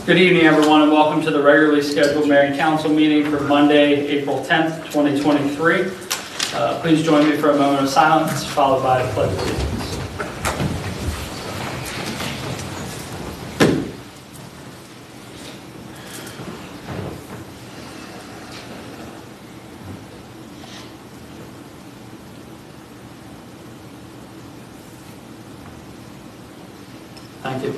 Good evening, everyone, and welcome to the regularly scheduled Mayor and Council meeting for Monday, April 10th, 2023. Please join me for a moment of silence, followed by a pledge of allegiance. Thank you.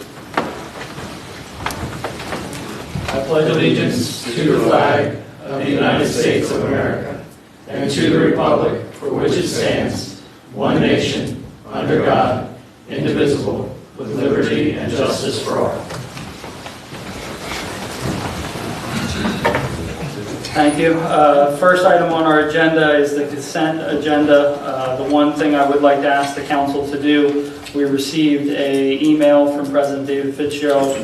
I pledge allegiance to the flag of the United States of America and to the republic for which it stands, one nation, under God, indivisible, with liberty and justice for all. Thank you. First item on our agenda is the consent agenda. The one thing I would like to ask the council to do, we received an email from President David Fitzgerald,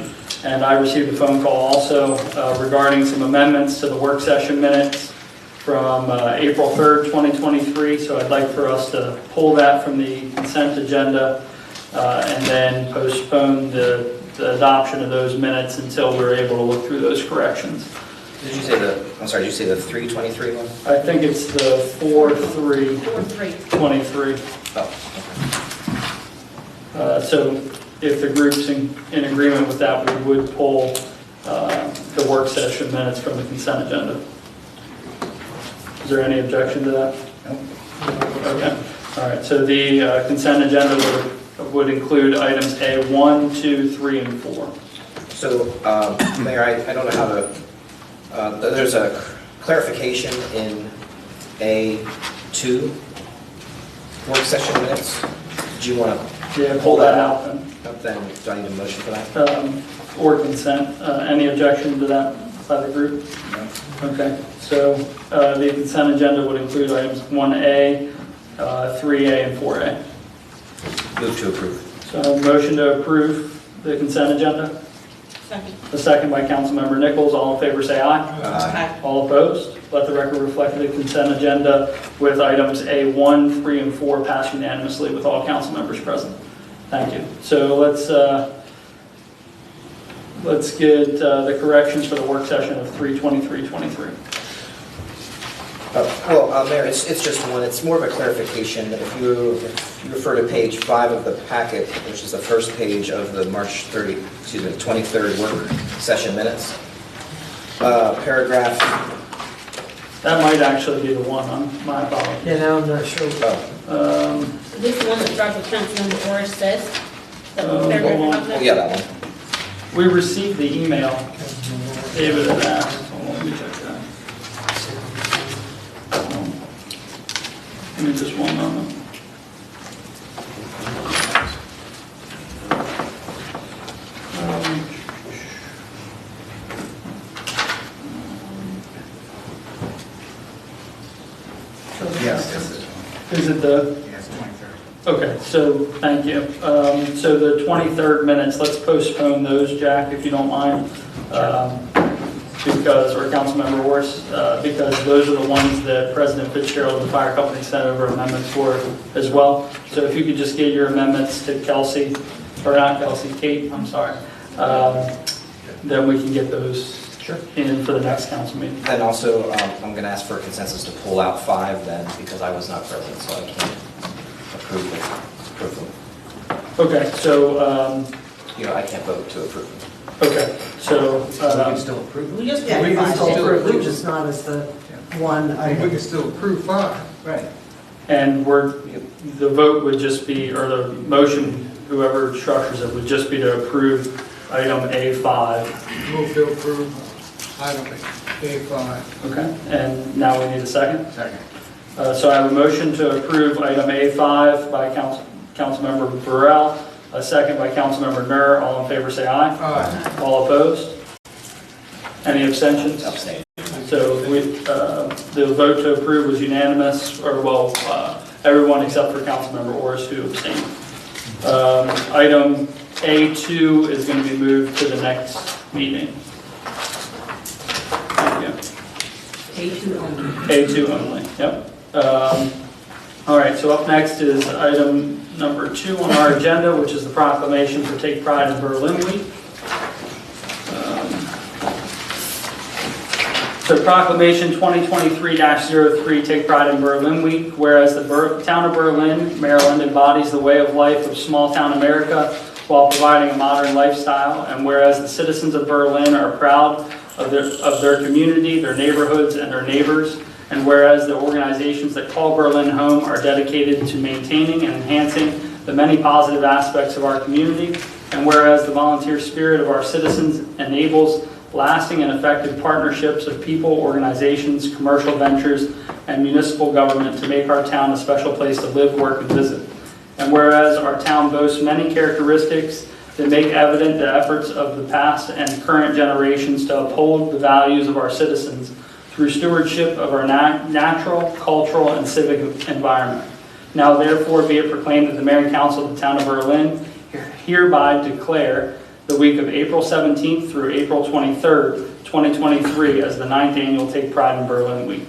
and I received a phone call also regarding some amendments to the work session minutes from April 3rd, 2023. So I'd like for us to pull that from the consent agenda and then postpone the adoption of those minutes until we're able to look through those corrections. Did you say did you say the 323 one? I think it's the 4-3-23. Oh, So if the group's in agreement with that, we would pull the work session minutes from the consent agenda. Is there any objection to that? No. Okay. All right. So the consent agenda would include items A, 1, 2, 3, and 4. So, Mayor, I don't know how to... there's a clarification in A2 work session minutes. Do you want to Pull that out then. Then do I need a motion for that? Or consent. Any objection to that by the group? No. Okay. So the consent agenda would include items 1A, 3A, and 4A. Move to approve. So a motion to approve the consent agenda. Second. A second by Councilmember Nichols. All in favor say aye. Aye. All opposed? Let the record reflect the consent agenda with items A1, 3, and 4 pass unanimously with all council members present. Thank you. So let's get the corrections for the work session of 3/23/23. Mayor, it's just one. It's more of a clarification. If you refer to page 5 of the packet, which is the first page of the March 23rd work session minutes, paragraph... That might actually be the one. My apologies. Yeah, now I'm not sure. This is the one that starts with Councilmember Orr says. Hold on. Yeah, that one. We received the email. David had asked. Hold on, let me check that. Give me just one moment. Yes, this is Is it the... yes, 23rd. Okay, so thank you. So the 23rd minutes, let's postpone those, Jack, if you don't mind. Because, or Councilmember Orse, because those are the ones that President Fitzgerald and the fire company sent over amendments for as well. So if you could just get your amendments to Kelsey, or not Kelsey, Kate, I'm sorry. Then we can get those in for the next council meeting. And also, I'm going to ask for a consensus to pull out 5 then, because I was not present, so I can't approve them. Okay, so, I can't vote to approve them. okay, so, We can still approve. We just Yeah, we clarified can still it. approve, it's just not as the one We item. can still approve 5. Right. and the vote would just be, or the motion, whoever structures it, would just be to approve item A5. Move to approve item A5. Okay, and now we need a second. Second. So I have a motion to approve item A5 by Councilmember Burrell, a second by Councilmember Nur. All in favor say aye. Aye. All opposed? Any abstentions? Abstain. So the vote to approve was unanimous, or everyone except for Councilmember Orris who abstained. Item A2 is going to be moved to the next meeting. Thank you. A2 only. A2 only, yep. All right, so up next is item number 2 on our agenda, which is the proclamation for Take Pride in Berlin Week. So proclamation 2023-03, Take Pride in Berlin Week, whereas the town of Berlin, Maryland embodies the way of life of small town America while providing a modern lifestyle, and whereas the citizens of Berlin are proud of their community, their neighborhoods, and their neighbors, and whereas the organizations that call Berlin home are dedicated to maintaining and enhancing the many positive aspects of our community, and whereas the volunteer spirit of our citizens enables lasting and effective partnerships of people, organizations, commercial ventures, and municipal government to make our town a special place to live, work, and visit. And whereas our town boasts many characteristics that make evident the efforts of the past and current generations to uphold the values of our citizens through stewardship of our natural, cultural, and civic environment. Now therefore be it proclaimed that the Mayor and Council of the Town of Berlin hereby declare the week of April 17th through April 23rd, 2023 as the 9th Annual Take Pride in Berlin Week.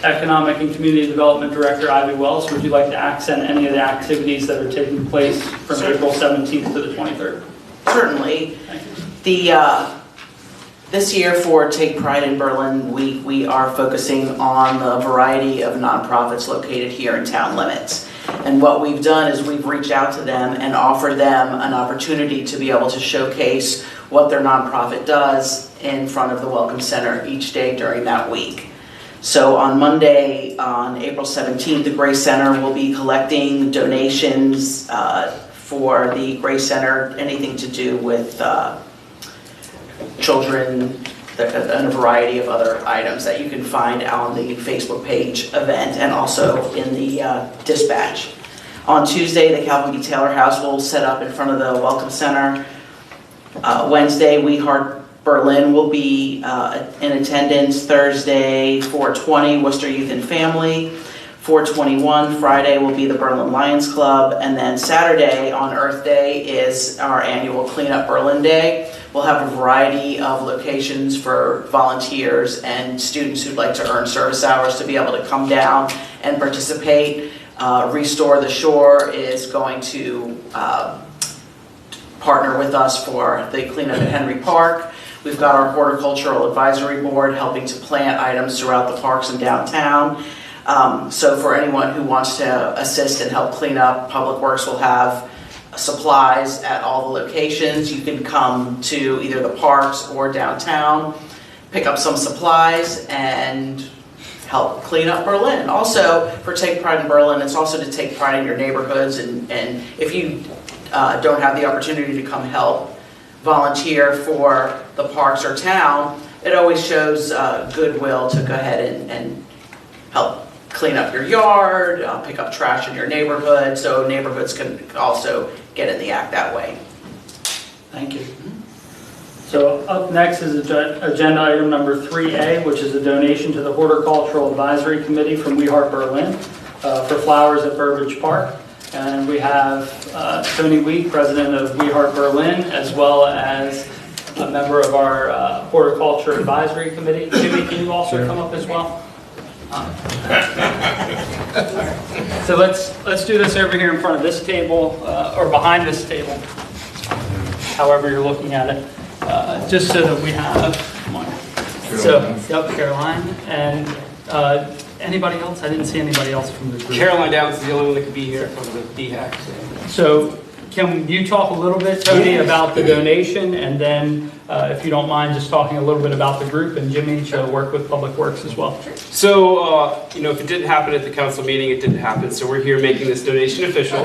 Economic and Community Development Director Ivy Wells, would you like to accent any of the activities that are taking place from April 17th to the 23rd? Certainly. This year for Take Pride in Berlin Week, we are focusing on the variety of nonprofits located here in town limits. And what we've done is we've reached out to them and offered them an opportunity to be able to showcase what their nonprofit does in front of the Welcome Center each day during that week. So on Monday, on April 17th, the Grace Center will be collecting donations for the Grace Center, anything to do with children, and a variety of other items that you can find on the Facebook page event and also in the dispatch. On Tuesday, the Calvin B. Taylor House will set up in front of the Welcome Center. Wednesday, We Heart Berlin will be in attendance. Thursday, 420, Worcester Youth and Family. 421, Friday will be the Berlin Lions Club. And then Saturday on Earth Day is our annual Clean Up Berlin Day. We'll have a variety of locations for volunteers and students who'd like to earn service hours to be able to come down and participate. Restore the Shore is going to partner with us for the cleanup at Henry Park. We've got our Horticultural Advisory Board helping to plant items throughout the parks and downtown. So for anyone who wants to assist and help clean up, Public Works will have supplies at all the locations. You can come to either the parks or downtown, pick up some supplies, and help clean up Berlin. Also, for Take Pride in Berlin, it's also to take pride in your neighborhoods, and if you don't have the opportunity to come help volunteer for the parks or town, it always shows goodwill to go ahead and help clean up your yard, pick up trash in your neighborhood, so neighborhoods can also get in the act that way. Thank you. So up next is agenda item number 3A, which is a donation to the Horticultural Advisory Committee from We Heart Berlin for flowers at Burbridge Park. And we have Tony Week, president of We Heart Berlin, as well as a member of our Horticulture Advisory Committee. Jimmy, can you also come up as well? So let's do this over here in front of this table, or behind this table, however you're looking at it, just so that we have, come on. So, yep, Caroline, and anybody else? I didn't see anybody else from the group. Caroline Downs is the only one that could be here from the DHAC. So can you talk a little bit, Tony, about the donation, and then if you don't mind just talking a little bit about the group, and Jimmy to work with Public Works as well. So, if it didn't happen at the council meeting, it didn't happen. So we're here making this donation official.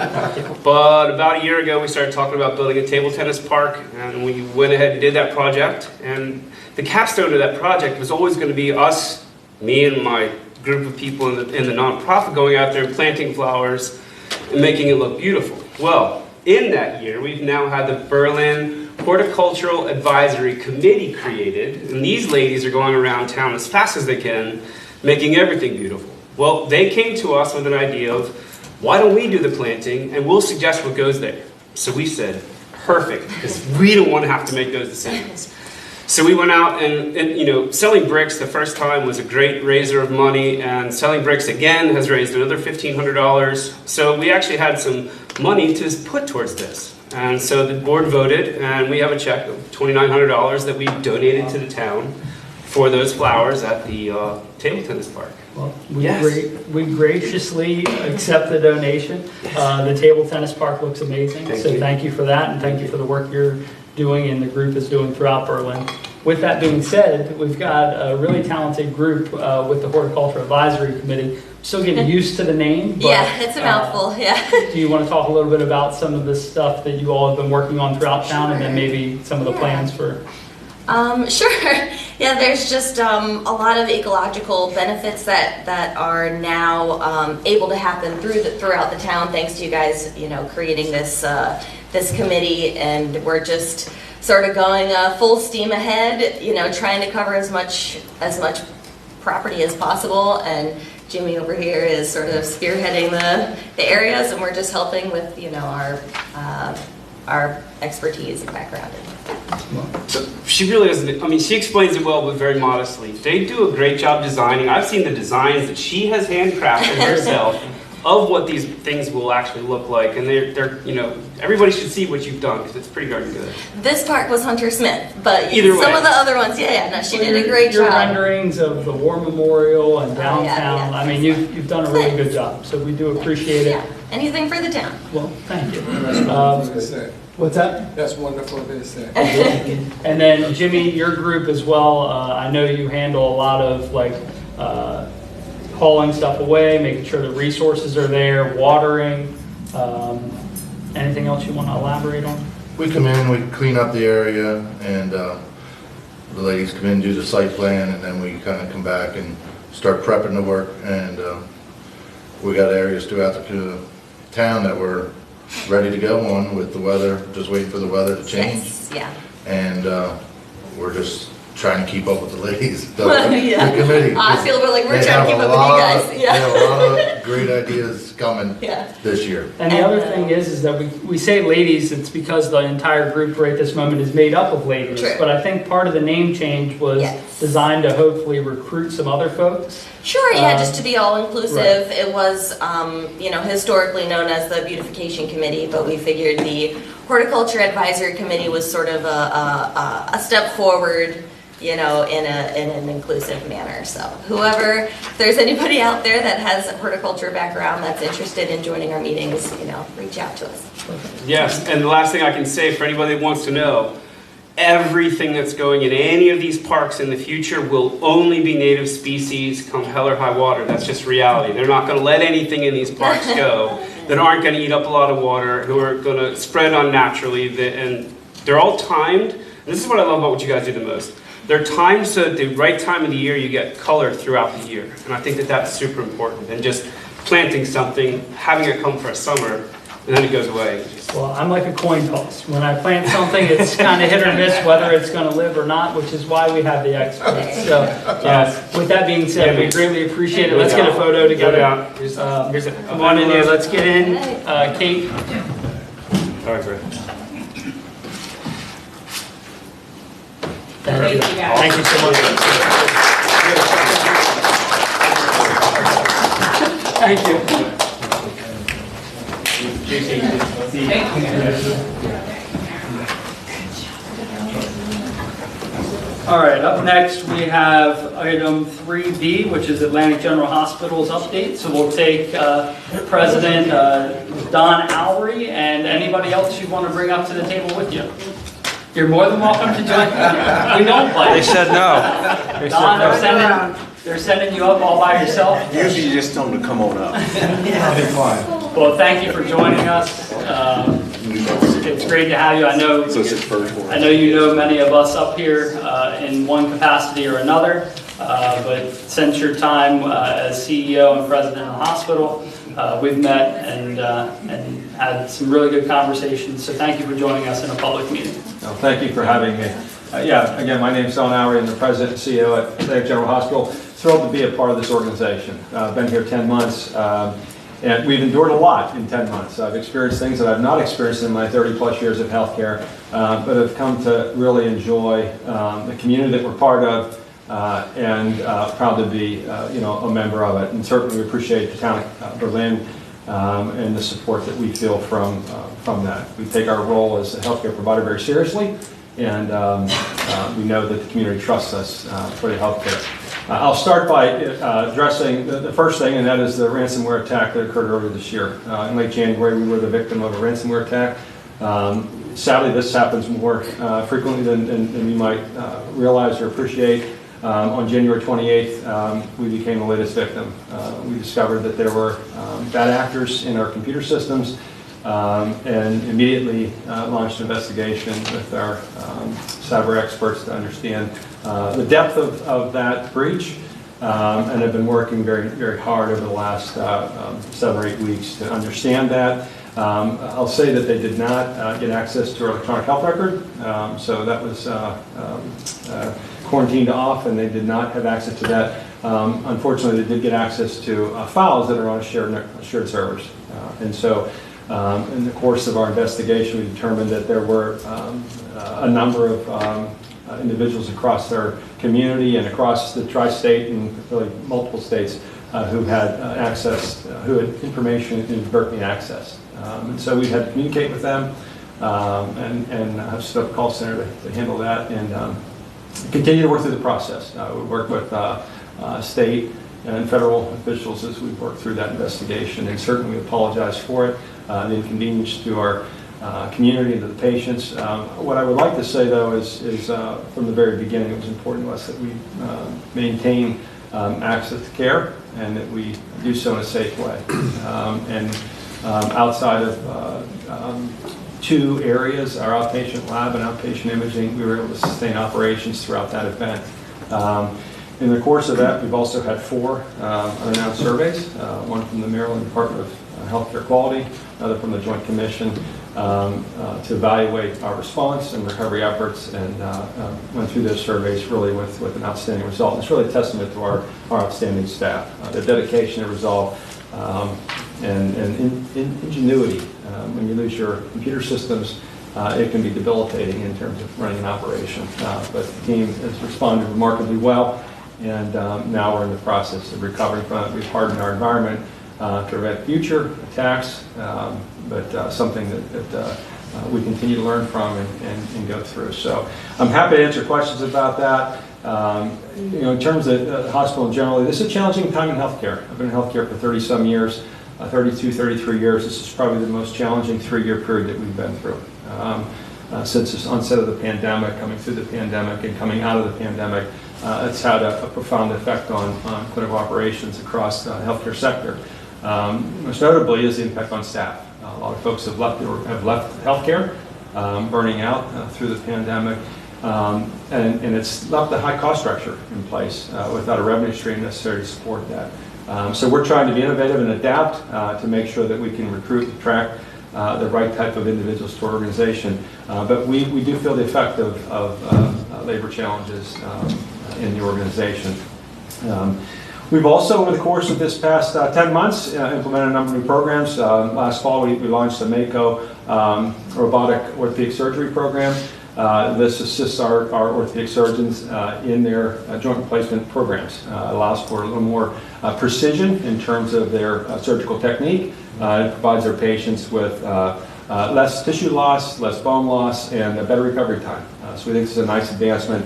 But about a year ago, we started talking about building a table tennis park, and we went ahead and did that project. And the capstone of that project was always going to be us, me and my group of people in the nonprofit going out there and planting flowers and making it look beautiful. Well, in that year, we've now had the Berlin Horticultural Advisory Committee created, and these ladies are going around town as fast as they can, making everything beautiful. Well, they came to us with an idea of, why don't we do the planting, and we'll suggest what goes there. So we said, perfect, because we don't want to have to make those decisions. So we went out and selling bricks the first time was a great raiser of money, and selling bricks again has raised another $1,500. So we actually had some money to put towards this. And so the board voted, and we have a check of $2,900 that we donated to the town for those flowers at the table tennis park. Well, Yes. we graciously accept the donation. The table tennis park looks amazing, Thank so you. thank you for that, and thank you for the work you're doing and the group is doing throughout Berlin. With that being said, we've got a really talented group with the Horticulture Advisory Committee. Still getting used to the name, but Yeah, it's a mouthful, yeah. do you want to talk a little bit about some of the stuff that you all have been working on throughout town, and then maybe some of the Yeah. plans for? Sure. Yeah, there's just a lot of ecological benefits that are now able to happen throughout the town, thanks to you guys, creating this this committee, and we're just sort of going full steam ahead, trying to cover as much property as possible, and Jimmy over here is sort of spearheading the areas, and we're just helping with our expertise and background. So she really doesn't, I mean, she explains it well, but very modestly. They do a great job designing. I've seen the designs that she has handcrafted herself of what these things will actually look like. And they're everybody should see what you've done because it's pretty darn good. This park was Hunter Smith, but Either way. some of the other ones, no, she did a great Your job. renderings of the War Memorial and yeah, downtown, yeah. I mean, you've done a really good job, so we do appreciate it. Yeah, anything for the town. Well, thank you. That's wonderful to say. What's that? That's wonderful to say. And then Jimmy, your group as well, I know you handle a lot of hauling stuff away, making sure the resources are there, watering. Anything else you want to elaborate on? We come in, we clean up the area, and the ladies come in, do the site plan, and then we kind of come back and start prepping the work. And we got areas throughout the town that we're ready to go on with the weather, just waiting for the weather to change. Yes, yeah. And we're just trying to keep up with the ladies, the Yeah. committee. I feel like we're They trying to have keep a up with you lot guys. of- They have a lot of great ideas coming Yeah. this year. And the other thing is that we say ladies, it's because the entire group right this moment is made up of ladies. True. But I think part of the name change was Yes. designed to hopefully recruit some other folks. Sure, yeah, Um, just to be all inclusive. It was, historically known as the Beautification Committee, but we figured the Horticulture Advisory Committee was sort of a step forward, in an inclusive manner. So whoever, if there's anybody out there that has a horticulture background that's interested in joining our meetings, reach out to us. Yes, and the last thing I can say for anybody that wants to know, everything that's going in any of these parks in the future will only be native species come hell or high water. That's just reality. They're not going to let anything in these parks go that aren't going to eat up a lot of water, who are going to spread unnaturally, and they're all timed. And this is what I love about what you guys do the most. They're timed so at the right time of the year you get color throughout the year. And I think that that's super important. And just planting something, having it come for a summer, and then it goes away. Well, I'm like a coin toss. When I plant something, it's kind of hit or miss whether it's going to live or not, which is why we have the experts. So, with that being said, we greatly appreciate it. Let's get a photo together. Here's Come on in here. Let's get in. Kate. Sorry, Fred. Thank you. Thank you so much. Thank you. All right, up next we have item 3B, which is Atlantic General Hospital's update. So we'll take President Don Alry and anybody else you want to bring up to the table with you. You're more than welcome to join. We don't play. They said no. Don, they're sending you up all by yourself. Usually you just tell them to come on up. Well, thank you for joining us. It's great to have you. I know you know many of us up here in one capacity or another, but since your time as CEO and president of the hospital, we've met and had some really good conversations. So thank you for joining us in a public meeting. Well, thank you for having me. Again, my name is Don Alry. I'm the president and CEO at Atlantic General Hospital. Thrilled to be a part of this organization. I've been here 10 months, and we've endured a lot in 10 months. I've experienced things that I've not experienced in my 30-plus years of healthcare, but have come to really enjoy the community that we're part of, and proud to be, a member of it. And certainly we appreciate the town of Berlin and the support that we feel from that. We take our role as a healthcare provider very seriously, and we know that the community trusts us for the healthcare. I'll start by addressing the first thing, and that is the ransomware attack that occurred earlier this year. In late January, we were the victim of a ransomware attack. Sadly, this happens more frequently than you might realize or appreciate. On January 28th, we became the latest victim. We discovered that there were bad actors in our computer systems, and immediately launched an investigation with our cyber experts to understand the depth of that breach, and have been working very, very hard over the last 7 or 8 weeks to understand that. I'll say that they did not get access to our electronic health record, so that was quarantined off, and they did not have access to that. Unfortunately, they did get access to files that are on shared servers, and so in the course of our investigation, we determined that there were a number of individuals across our community and across the tri-state and really multiple states who had access, who had information inadvertently accessed. And so we had to communicate with them and have set up a call center to handle that, and continue to work through the process. We work with state and federal officials as we work through that investigation, and certainly we apologize for it, the inconvenience to our community and to the patients. What I would like to say, though, is from the very beginning, it was important to us that we maintain access to care, and that we do so in a safe way. Outside of 2 areas, our outpatient lab and outpatient imaging, we were able to sustain operations throughout that event. In the course of that, we've also had 4 unannounced surveys, one from the Maryland Department of Healthcare Quality, another from the Joint Commission, to evaluate our response and recovery efforts, and went through those surveys really with an outstanding result. It's really a testament to our outstanding staff, their dedication and resolve, and ingenuity. When you lose your computer systems, it can be debilitating in terms of running an operation. But the team has responded remarkably well, and now we're in the process of recovering from it. We've hardened our environment to prevent future attacks, but something that we continue to learn from and go through. So I'm happy to answer questions about that. In terms of the hospital in general, this is a challenging time in healthcare. I've been in healthcare for 30-some years, 32, 33 years. This is probably the most challenging 3-year period that we've been through. Since the onset of the pandemic, coming through the pandemic, and coming out of the pandemic, it's had a profound effect on clinical operations across the healthcare sector. Most notably is the impact on staff. A lot of folks have left healthcare, burning out through the pandemic, and it's left a high cost structure in place without a revenue stream necessary to support that. So we're trying to be innovative and adapt to make sure that we can recruit and attract the right type of individuals to our organization. But we do feel the effect of labor challenges in the organization. We've also, over the course of this past 10 months, implemented a number of new programs. Last fall, we launched the Mako robotic orthopedic surgery program. This assists our orthopedic surgeons in their joint replacement programs. It allows for a little more precision in terms of their surgical technique. It provides their patients with less tissue loss, less bone loss, and a better recovery time. So we think this is a nice advancement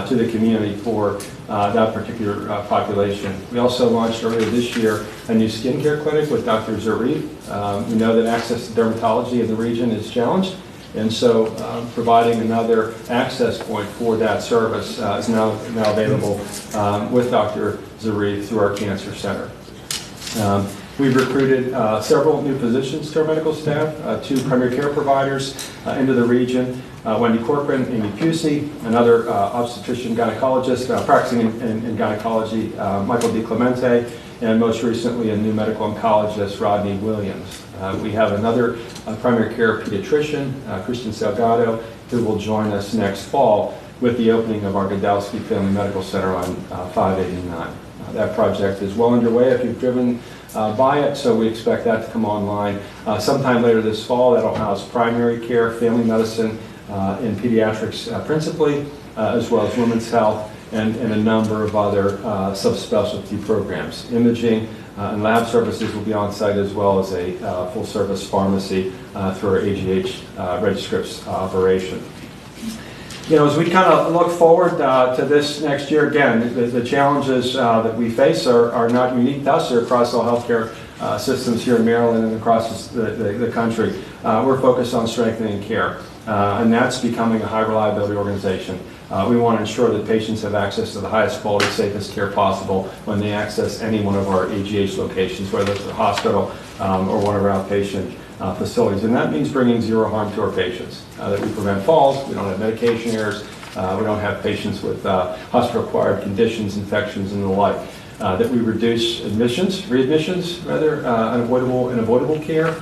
to the community for that particular population. We also launched earlier this year a new skincare clinic with Dr. Zarif. We know that access to dermatology in the region is challenged, and so providing another access point for that service is now available with Dr. Zarif through our cancer center. We've recruited several new physicians to our medical staff, 2 primary care providers into the region, Wendy Corcoran, Amy Pusey, another obstetrician gynecologist practicing in gynecology, Michael DiClemente, and most recently a new medical oncologist, Rodney Williams. We have another primary care pediatrician, Christian Salgado, who will join us next fall with the opening of our Godowski Family Medical Center on 589. That project is well underway if you've driven by it, so we expect that to come online sometime later this fall. That'll house primary care, family medicine, and pediatrics principally, as well as women's health and a number of other subspecialty programs. Imaging and lab services will be on site, as well as a full-service pharmacy through our AGH RegScripts operation. As we kind of look forward to this next year, again, the challenges that we face are not unique to us. They're across all healthcare systems here in Maryland and across the country. We're focused on strengthening care, and that's becoming a high reliability organization. We want to ensure that patients have access to the highest quality, safest care possible when they access any one of our AGH locations, whether it's a hospital or one of our outpatient facilities. And that means bringing zero harm to our patients, that we prevent falls, we don't have medication errors, we don't have patients with hospital-acquired conditions, infections, and the like, that we reduce readmissions, unavoidable and avoidable care,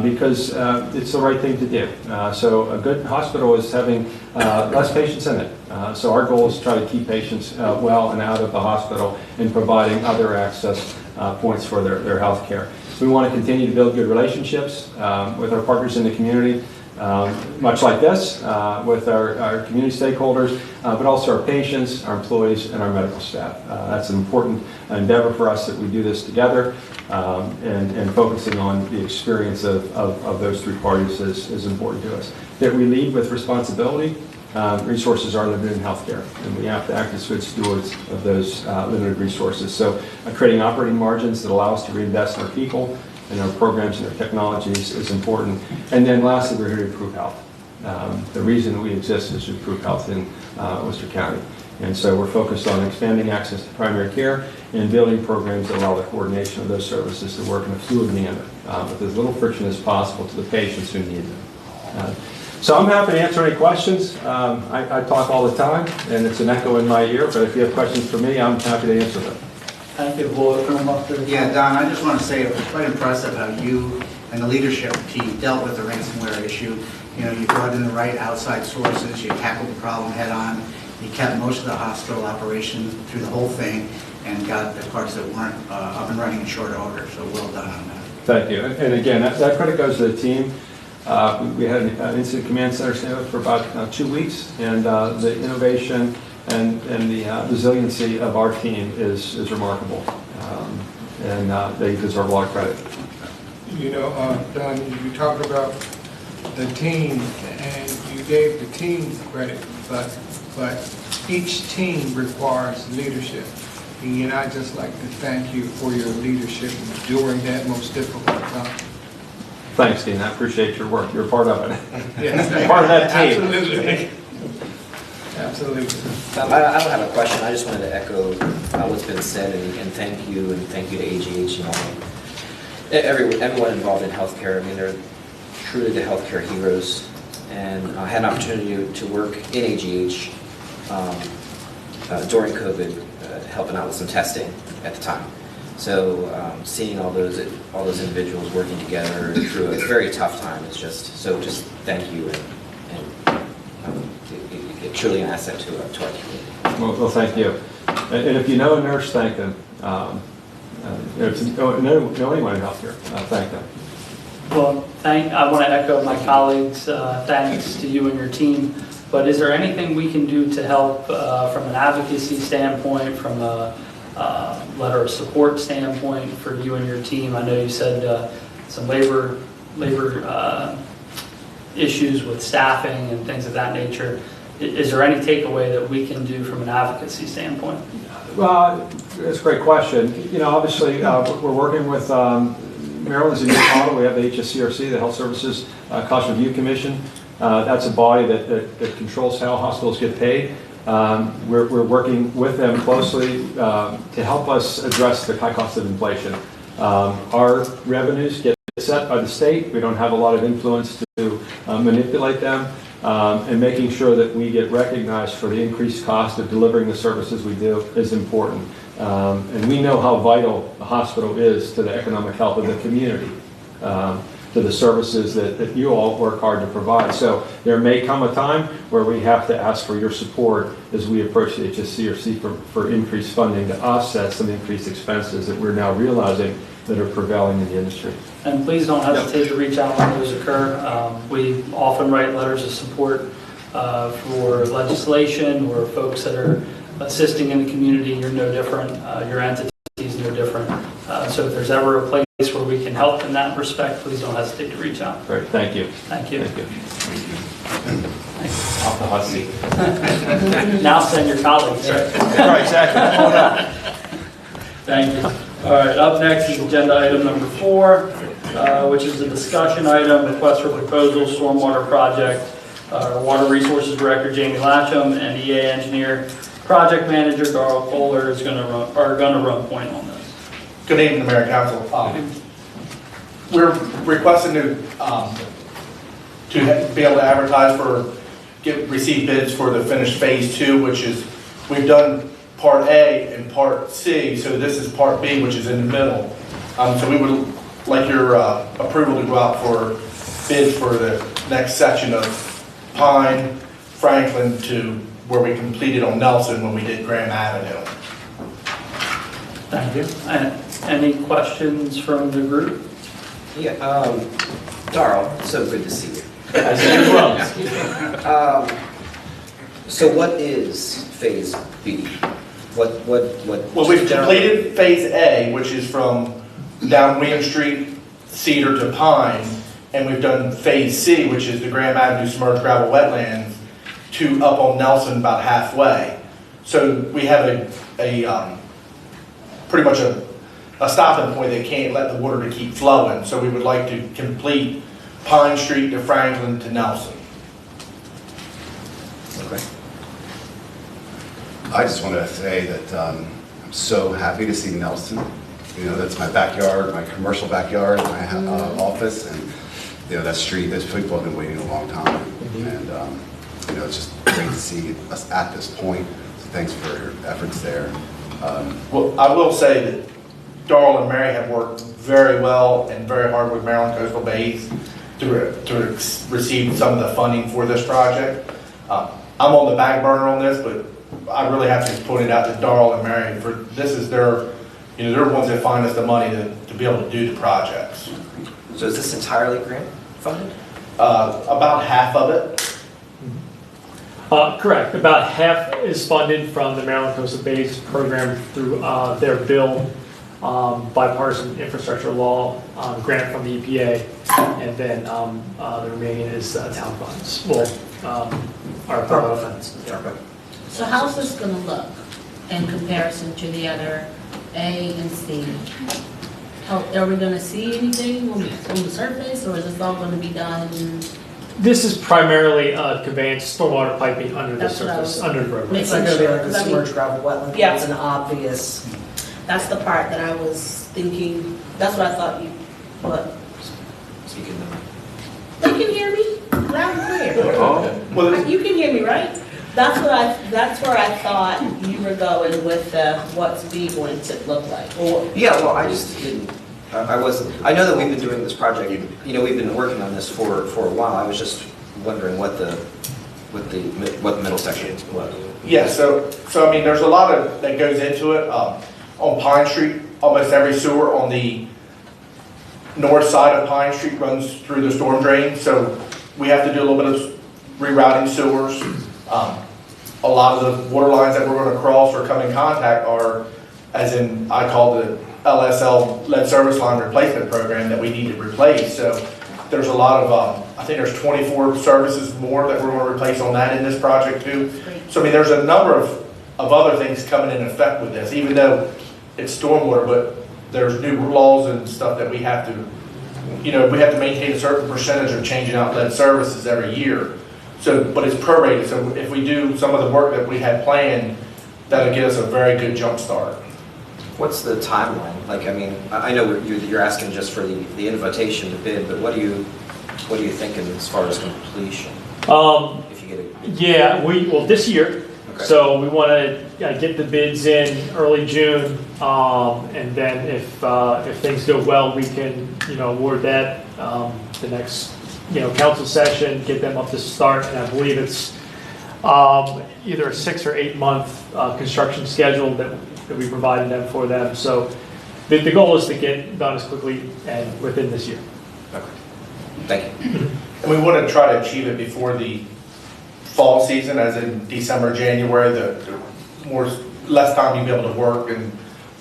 because it's the right thing to do. So a good hospital is having less patients in it. So our goal is to try to keep patients well and out of the hospital and providing other access points for their health care. We want to continue to build good relationships with our partners in the community, much like this, with our community stakeholders, but also our patients, our employees, and our medical staff. That's an important endeavor for us that we do this together, and focusing on the experience of those three parties is important to us. That we lead with responsibility. Resources are limited in healthcare, and we have to act as good stewards of those limited resources. So creating operating margins that allow us to reinvest in our people and our programs and our technologies is important. And then lastly, we're here to improve health. The reason that we exist is to improve health in Worcester County. And so we're focused on expanding access to primary care and building programs that allow the coordination of those services to work in a fluid manner, with as little friction as possible to the patients who need them. So I'm happy to answer any questions. I talk all the time, and it's an echo in my ear, but if you have questions for me, I'm happy to answer them. Thank you. We'll open them up to the... Yeah, Don, I just want to say it was quite impressive how you and the leadership team dealt with the ransomware issue. You brought in the right outside sources, you tackled the problem head on, you kept most of the hospital operation through the whole thing, and got the parts that weren't up and running in short order, so well done on that. Thank you. And again, that credit goes to the team. We had an incident command center stand up for about 2 weeks, and the innovation and the resiliency of our team is remarkable, and they deserve a lot of credit. Don, you talked about the team, and you gave the team credit, but each team requires leadership. And I'd just like to thank you for your leadership during that most difficult time. Thanks, Dean. I appreciate your work. You're part of it. Yes, Part of that team. Absolutely. Absolutely. I don't have a question. I just wanted to echo what's been said and thank you to AGH and everyone involved in healthcare. I mean, they're truly the healthcare heroes. And I had an opportunity to work in AGH during COVID, helping out with some testing at the time. So seeing all those individuals working together through a very tough time is just thank you, and it's truly an asset to our community. Well, thank you. And if you know a nurse, thank them. If you know anyone in healthcare, thank them. Well, I want to echo my colleagues' thanks to you and your team. But is there anything we can do to help from an advocacy standpoint, from a letter of support standpoint for you and your team? I know you said some labor issues with staffing and things of that nature. Is there any takeaway that we can do from an advocacy standpoint? Well, that's a great question. Obviously, we're working with Maryland's a new model. We have the HSCRC, the Health Services Cost Review Commission. That's a body that controls how hospitals get paid. We're working with them closely to help us address the high cost of inflation. Our revenues get set by the state. We don't have a lot of influence to manipulate them, and making sure that we get recognized for the increased cost of delivering the services we do is important. And we know how vital the hospital is to the economic health of the community, to the services that you all work hard to provide. So there may come a time where we have to ask for your support as we approach the HSCRC for increased funding to offset some increased expenses that we're now realizing that are prevailing in the industry. And please don't hesitate to reach out when those occur. We often write letters of support for legislation or folks that are assisting in the community. You're no different. Your entity is no different. So if there's ever a place where we can help in that respect, please don't hesitate to reach out. Great. Thank you. Thank you. Thank you. Thanks. off the hot seat. Now send your colleagues, right? Right, exactly. Come on up. Thank you. All right, up next is agenda item number 4, which is a discussion item, request for proposal, stormwater project. Water Resources Director Jamie Latcham and EA Engineer Project Manager Darrell Kohler are going to run point on this. Good evening, Mayor and Council. We're requesting to be able to advertise receive bids for the finished phase 2, which is, we've done part A and part C, so this is part B, which is in the middle. So we would like your approval to go out for bids for the next section of Pine, Franklin to where we completed on Nelson when we did Graham Avenue. Thank you. Any questions from the group? Yeah, Darrell, so good to see you. So what is phase B? Well, we've completed phase A, which is from down William Street, Cedar to Pine, and we've done phase C, which is the Graham Avenue submerged gravel wetlands, to up on Nelson about halfway. So we have a pretty much a stopping point. They can't let the water to keep flowing. So we would like to complete Pine Street to Franklin to Nelson. Okay. I just want to say that I'm so happy to see Nelson. You know, that's my backyard, my commercial backyard, my office, and you know, that street, those people have been waiting a long time. And you know, it's just great to see us at this point. So thanks for your efforts there. Well, I will say that Darrell and Mary have worked very well and very hard with Maryland Coastal Bays to receive some of the funding for this project. I'm on the back burner on this, but I really have to point it out to Darrell and Mary for this is their, you know, they're the ones that find us the money to be able to do the projects. So is this entirely grant funded? About half of it. Correct. About half is funded from the Maryland Coastal Bays program through their bill, bipartisan infrastructure law grant from the EPA, and then the remaining is town funds. Well, our borough funds. So how's this gonna look in comparison to the other A and C? Are we gonna see anything on the surface, or is this all gonna be done? This is primarily conveyance stormwater piping under the That's what I surface, was under the road. It's not gonna be like a Because I mean- submerged gravel wetland, Yeah. it's an obvious. That's the part that I was thinking, that's what I thought you, what? Speaking of. They can hear me loud and clear. Well, You can hear me, right? That's where I thought you were going with the what's B going to look like. Or Yeah, well, I just didn't, I know that we've been doing this project, you know, we've been working on this for a while. I was just wondering what the middle section was. yeah, so I mean, there's a lot that goes into it. On Pine Street, almost every sewer on the north side of Pine Street runs through the storm drain, so we have to do a little bit of rerouting sewers. A lot of the water lines that we're going to cross or come in contact are, as in, I call the LSL, lead service line replacement program, that we need to replace. So there's a lot of, I think there's 24 services more that we're going to replace on that in this project too. So I mean, there's a number of other things coming in effect with this, even though it's stormwater, but there's new laws and stuff that we have to, you know, we have to maintain a certain percentage of changing out lead services every year. So, but it's prorated, so if we do some of the work that we had planned, that'll get us a very good jump start. What's the timeline? Like, I mean, I know you're asking just for the invitation to bid, but what are you thinking as far as completion? If you get it. Yeah, well, this year. Okay. So we want to get the bids in early June, and then if things go well, we can, you know, award that the next, you know, council session, get them up to start, and I believe it's either a 6 or 8 month construction schedule that we provided them for them. So the goal is to get done as quickly and within this year. Okay. Thank you. And we want to try to achieve it before the fall season, as in December, January, the less time you'll be able to work and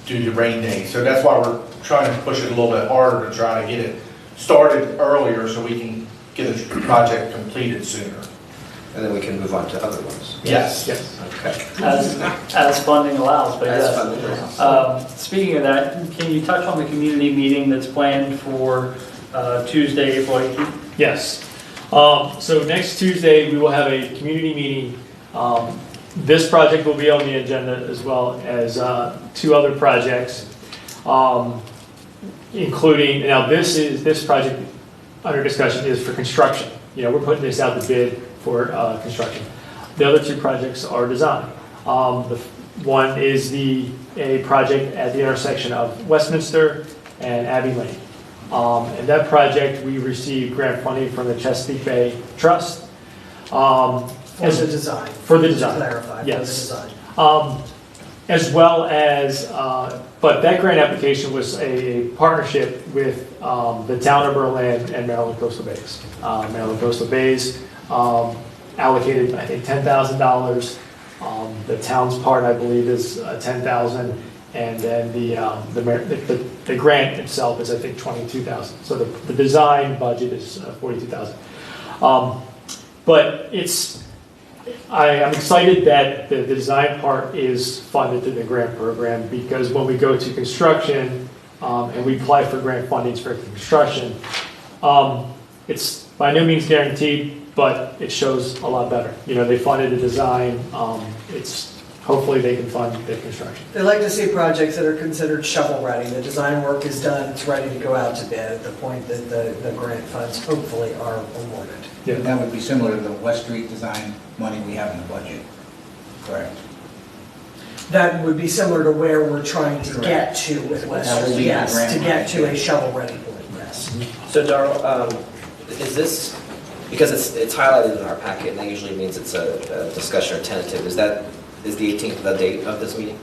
do the rain days. So that's why we're trying to push it a little bit harder to try to get it started earlier so we can get the project completed sooner. And then we can move on to other ones. Yes. Yes. Okay. As funding allows, but As yes. funding allows. Speaking of that, can you touch on the community meeting that's planned for Tuesday, April 18th? Yes. So next Tuesday, we will have a community meeting. This project will be on the agenda as well as 2 other projects, including, now this project under discussion is for construction. You know, we're putting this out to bid for construction. The other 2 projects are design. The one is a project at the intersection of Westminster and Abbey Lane. And that project, we received grant funding from the Chesapeake Bay Trust. For the design. For the design. To clarify, Yes. for the design. As well as, but that grant application was a partnership with the town of Berlin and Maryland Coastal Bays. Maryland Coastal Bays allocated, I think, $10,000. The town's part, I believe, is $10,000, and then the grant itself is, I think, $22,000. So the design budget is $42,000. But I'm excited that the design part is funded through the grant program, because when we go to construction and we apply for grant fundings for construction, it's by no means guaranteed, but it shows a lot better. You know, they funded the design. Hopefully they can fund the construction. They like to see projects that are considered shovel-ready. The design work is done, it's ready to go out to bid at the point that the grant funds hopefully are awarded. Yeah. That would be similar to the West Street design money we have in the budget, correct? That would be similar to where we're trying to Correct. get to with West That will Street, be the yes, grant to get money. to a shovel-ready point, yes. So Darrell, is this, because it's highlighted in our packet, and that usually means it's a discussion or tentative, is the 18th the date of this meeting?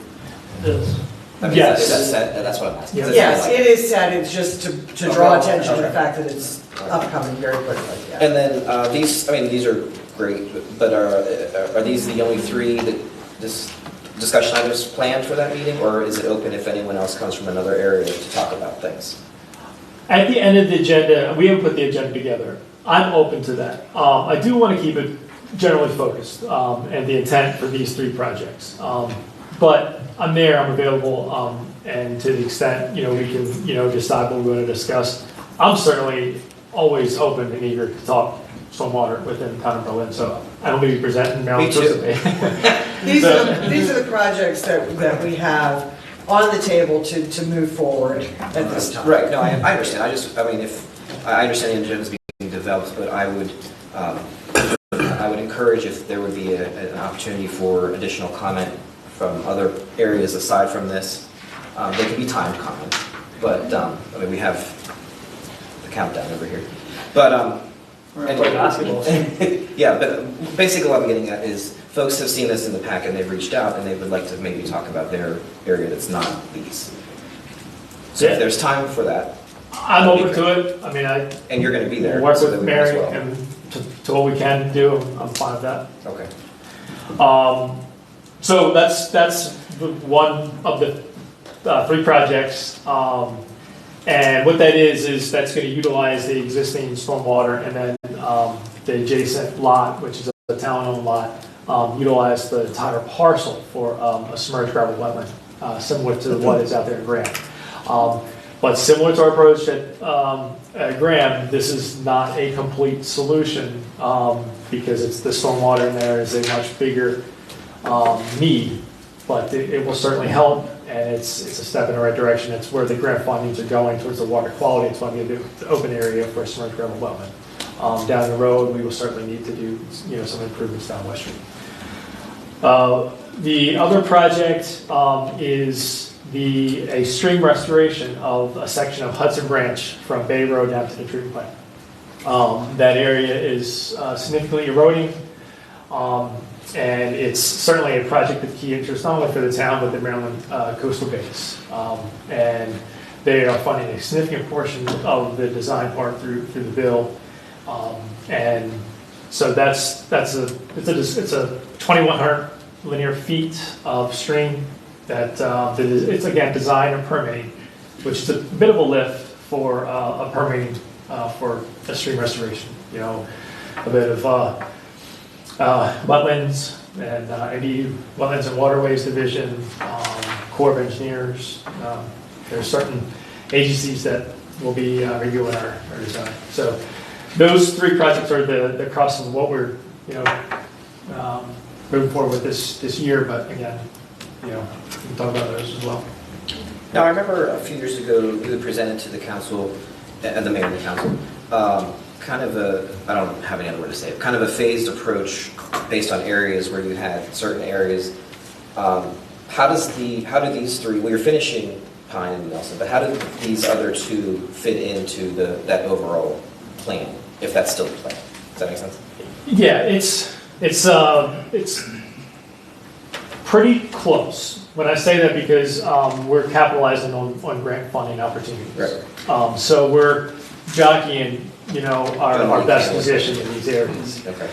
I mean, Yes. Is that set? That's what I'm asking. Yeah. Is it Yes, highlighted? it is set, it's just to draw Okay. attention to the Okay. fact that it's upcoming very quickly, yeah. And then these are great, but are these the only 3 discussion items planned for that meeting, or is it open if anyone else comes from another area to talk about things? At the end of the agenda, we haven't put the agenda together. I'm open to that. I do want to keep it generally focused and the intent for these 3 projects. But I'm there, I'm available, and to the extent, we can, decide what we want to discuss. I'm certainly always open and eager to talk stormwater within the town of Berlin, so I don't be presenting Maryland. Me too. These are the projects that we have on the table to move forward at this time. Right, no, I understand. I understand the agenda is being developed, but I would encourage if there would be an opportunity for additional comment from other areas aside from this. They can be timed comment, but we have the countdown over here. But We're going to play basketball. yeah, but basically what I'm getting at is folks have seen this in the pack and they've reached out and they would like to maybe talk about their area that's not these. So Yeah. if there's time for that, I'm open to it. I mean, and you're going to be there, work so that with we might as Mary well. and to what we can do. I'm fine with that. Okay. So that's one of the 3 projects. And what that is that's going to utilize the existing stormwater and then the adjacent lot, which is a town-owned lot, utilize the entire parcel for a submerged gravel wetland, similar to what is out there in Graham. But similar to our approach at Graham, this is not a complete solution because the stormwater in there is a much bigger need, but it will certainly help, and it's a step in the right direction. It's where the grant fundings are going towards the water quality. It's what we do the open area for a submerged gravel wetland. Down the road, we will certainly need to do some improvements down West Street. The other project is a stream restoration of a section of Hudson Branch from Bay Road down to the treatment plant. That area is significantly eroding, and it's certainly a project of key interest not only for the town but the Maryland Coastal Bays. And they are funding a significant portion of the design part through the bill, and so it's a 2,100 linear feet of stream that it's again design and permitting, which is a bit of a lift for a permitting for a stream restoration. A bit of wetlands and any wetlands and waterways division, Corps of Engineers. There's certain agencies that will be reviewing our design. So those three projects are the crux of what we're, moving forward with this year. But again, we can talk about those as well. Now, I remember a few years ago, you had presented to the council, and the mayor and the council, kind of I don't have any other word to say it, kind of a phased approach based on areas where you had certain areas. How do these three, well, you're finishing Pine and Nelson, but how do these other two fit into that overall plan, if that's still the plan? Does that make sense? Yeah, it's pretty close. When I say that, because we're capitalizing on grant funding opportunities. Right. So we're jockeying, our best position in these areas. Okay.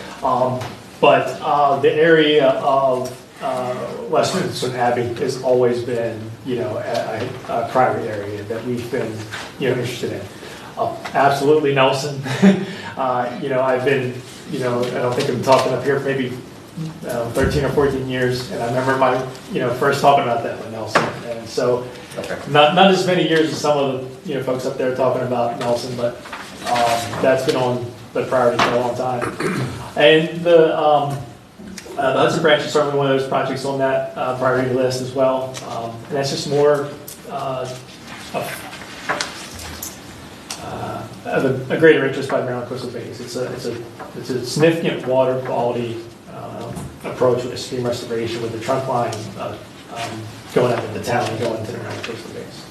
But the area of Westminster Abbey has always been, a private area that we've been, interested in. Absolutely Nelson. I've been, I don't think I've been talking up here for maybe 13 or 14 years, and I remember my, first talking about that with Nelson. And so, not as many years as some of the, folks up there talking about Nelson, but that's been on the priority for a long time. And the Hudson Branch is certainly one of those projects on that priority list as well. And that's just more of a greater interest by Maryland Coastal Bays. It's a significant water quality approach with the stream restoration, with the trunk line going out of the town and going to the Maryland Coastal Bays.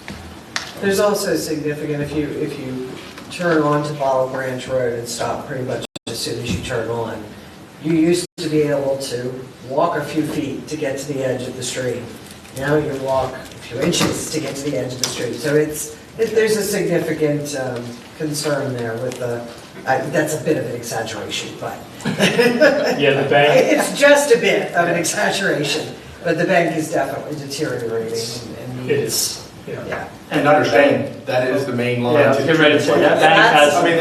There's also significant, if you turn onto Bottle Branch Road and stop pretty much as soon as you turn on, you used to be able to walk a few feet to get to the edge of the stream. Now you walk a few inches to get to the edge of the stream. So there's a significant concern there with the, that's a bit of an exaggeration, but. Yeah, the bank. It's just a bit of an exaggeration, but the bank is definitely deteriorating and It needs. is. Yeah. And understand, that is the main line. Yeah, I was getting ready to say, that bank has. I mean,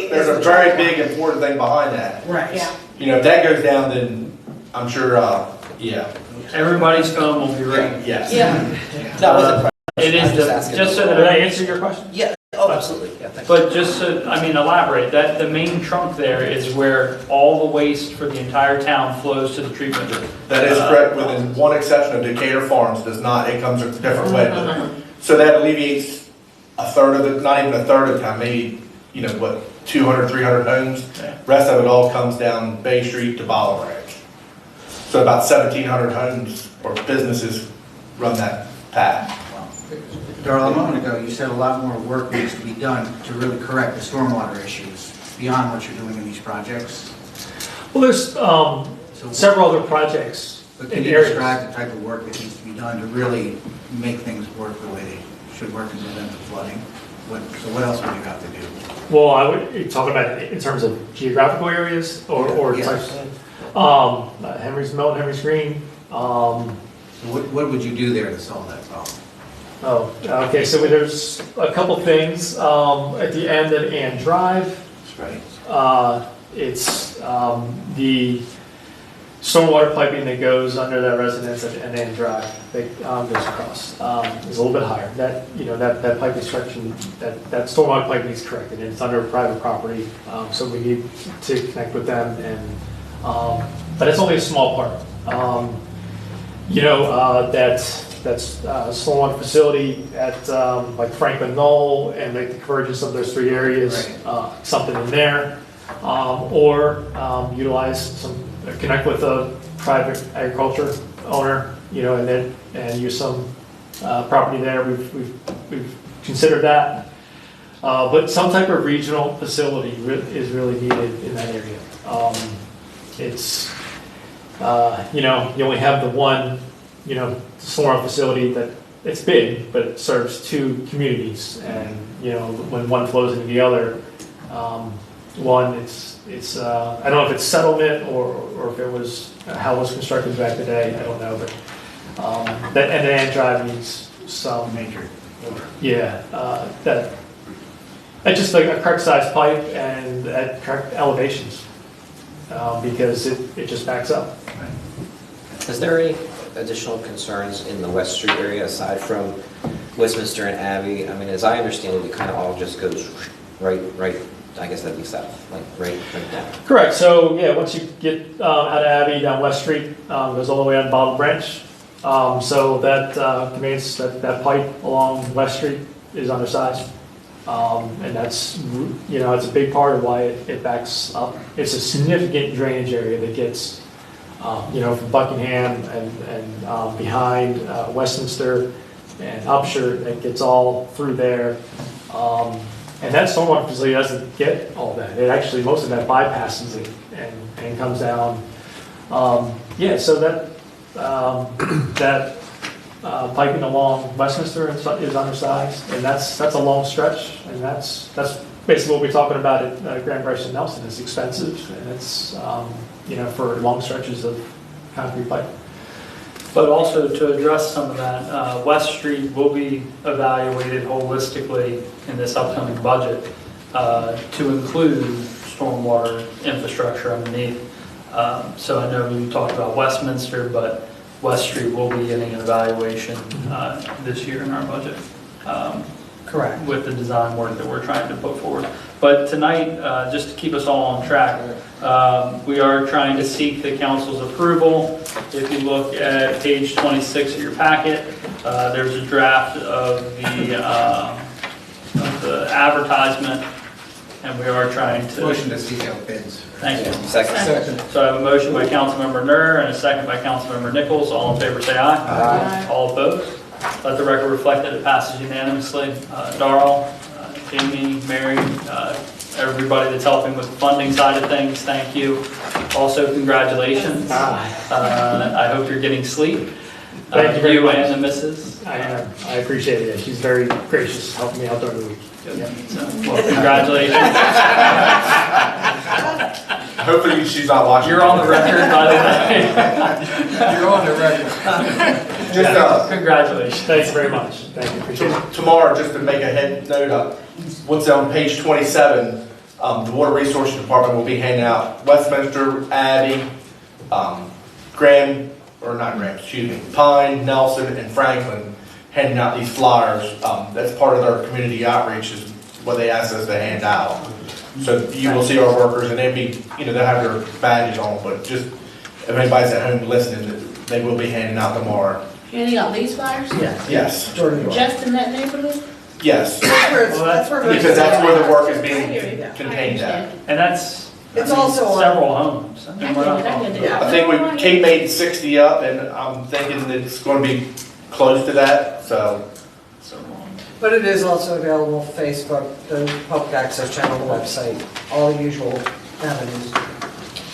there's a very big important thing behind that. Right. If that goes down, then I'm sure, yeah. Everybody's phone will be ringing. Yes. That wasn't. It is just so Did I that, answer your question? Yeah. Oh, absolutely. Yeah. Thanks. but just to, elaborate, that the main trunk there is where all the waste for the entire town flows to the treatment. That is correct, with one exception of Decatur Farms does not, it comes a different way. So that alleviates a third of the, not even a third of the time, maybe, 200, 300 homes. Rest of it all comes down Bay Street to Bottle Branch. So about 1,700 homes or businesses run that path. Darrell, a moment ago, you said a lot more work needs to be done to really correct the stormwater issues beyond what you're doing in these projects. Well, there's several other projects But in can you areas. describe the type of work that needs to be done to really make things work the way they should work and prevent the flooding? So what else would you have to do? Well, I would, you're talking about in terms of geographical areas or Yes. types. Henry's Mill, Henry's Green. So what would you do there to solve that problem? Oh, okay, so there's a couple things, at the end of Ann Drive, Right. it's, the stormwater piping that goes under that residence at Ann Drive, that, goes across, is a little bit higher. That, that pipe construction, that stormwater piping is corrected, and it's under private property, so we need to connect with them and, but it's only a small part. That's stormwater facility at like Franklin Knoll and like the convergence of those three areas, something in there, or utilize connect with a private agriculture owner, and use some property there. We've considered that, but some type of regional facility is really needed in that area. It's you only have the one stormwater facility that it's big, but it serves two communities, and when one flows into the other, one it's I don't know if it's settlement or if it was how it was constructed back in the day. I don't know, but that and the Ann Drive needs some Major. that just like a correct size pipe and at correct elevations. because it just backs up. Is there any additional concerns in the West Street area aside from Westminster and Abbey? I mean, as I understand it, it kind of all just goes right, I guess that'd be south, like right down. Correct. So yeah, once you get out of Abbey down West Street, goes all the way on Bottle Branch. So that conveys that pipe along West Street is undersized, and that's it's a big part of why it backs up. It's a significant drainage area that gets from Buckingham and behind Westminster and Upshur. It gets all through there. And that stormwater facility doesn't get all that. It actually, most of that bypasses it and comes down. So that piping along Westminster is undersized, and that's a long stretch, and that's basically what we're talking about at Grand Bryce and Nelson. It's expensive, and it's for long stretches of concrete pipe. But also to address some of that, West Street will be evaluated holistically in this upcoming budget to include stormwater infrastructure underneath. So I know you talked about Westminster, but West Street will be getting an evaluation this year in our budget. Correct. With the design work that we're trying to put forward. But tonight, just to keep us all on track, we are trying to seek the council's approval. If you look at page 26 of your packet, there's a draft of the advertisement, and we are trying to... Motion to seek out bids. Thank you. Second. So I have a motion by Councilmember Nur and a second by Councilmember Nichols. All in favor say aye. Aye. All opposed? Let the record reflect that it passes unanimously. Darrell, Jamie, Mary, everybody that's helping with the funding side of things, thank you. Also, congratulations. I hope you're getting sleep. Thank you very much. And the missus. I appreciate it. She's very gracious, helping me out during the week. Yeah. So, well, congratulations. Hopefully she's not watching. You're on the record, by the way. You're on the record. Just Congratulations. Thanks very much. Thank you. Appreciate it. tomorrow, just to make a head note of what's on page 27, the Water Resources Department will be handing out Westminster, Abbey, Pine, Nelson, and Franklin, handing out these flyers. That's part of their community outreach is what they asked us to hand out. So you will see our workers, and they'll have their badges on, but just if anybody's at home listening, they will be handing out tomorrow. Handing out these flyers? Yes. Just in that neighborhood? Yes. That's where Because that's where the work is being I hear you. contained at. And that's It's also on- several homes. I mean, we're not talking- I think Kate made 60 up, and I'm thinking that it's going to be close to that, so. But it is also available on Facebook, the public access channel, the website, all the usual avenues.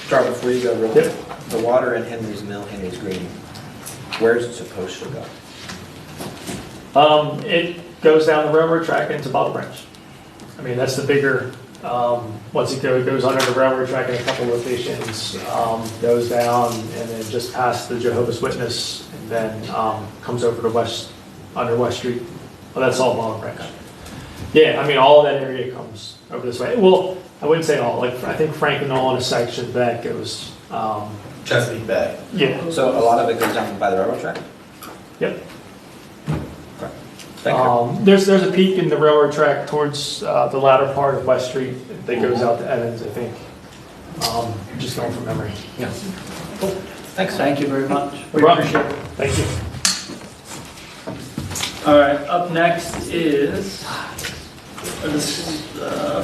Darrell, before you go, real quick, the water in Henry's Mill, Henry's Green, where's it supposed to go? It goes down the railroad track into Bottle Branch. I mean, that's the bigger, once it goes under the railroad track in a couple locations, goes down and then just past the Jehovah's Witness, and then comes over to under West Street. Well, that's all Bottle Branch. Yeah, I mean, all of that area comes over this way. Well, I wouldn't say all, like, I think Franklin all in a section that goes, Chesapeake Bay. yeah. So a lot of it goes down by the railroad track? Yep. Thank you. There's a peak in the railroad track towards the latter part of West Street that goes out to Evans, I think. Just going from memory. Yeah. Cool. Thanks. Thank you very much. We No problem. appreciate it. Thank you. All right, up next is this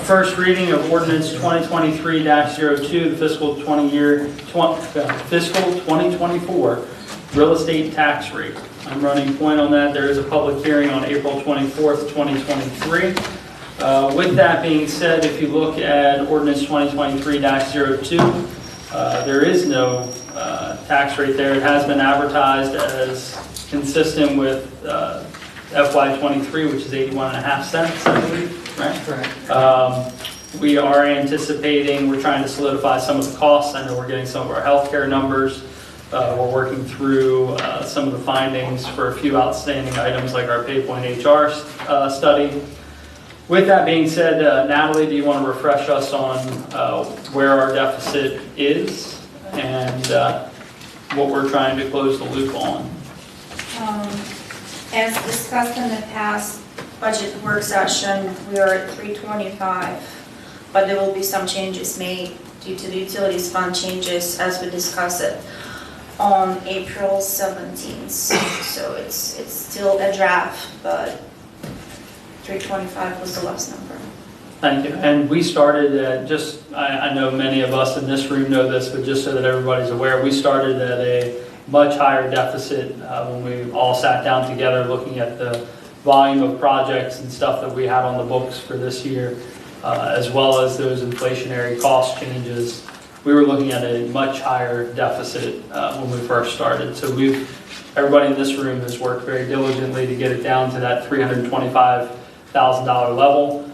first reading of ordinance 2023-02, the fiscal 2024 real estate tax rate. I'm running point on that. There is a public hearing on April 24th, 2023. With that being said, if you look at ordinance 2023-02, there is no tax rate there. It has been advertised as consistent with FY23, which is 81.5 cents, I believe, right? Correct. We are anticipating, we're trying to solidify some of the costs. I know we're getting some of our healthcare numbers. We're working through some of the findings for a few outstanding items like our PayPoint HR study. With that being said, Natalie, do you want to refresh us on where our deficit is and what we're trying to close the loop on? As discussed in the past budget work session, we are at 325, but there will be some changes made due to the utilities fund changes as we discuss it on April 17th. So it's still a draft, but 325 was the last number. Thank you. And we started at I know many of us in this room know this, but just so that everybody's aware, we started at a much higher deficit when we all sat down together looking at the volume of projects and stuff that we had on the books for this year, as well as those inflationary cost changes. We were looking at a much higher deficit when we first started. So everybody in this room has worked very diligently to get it down to that $325,000 level.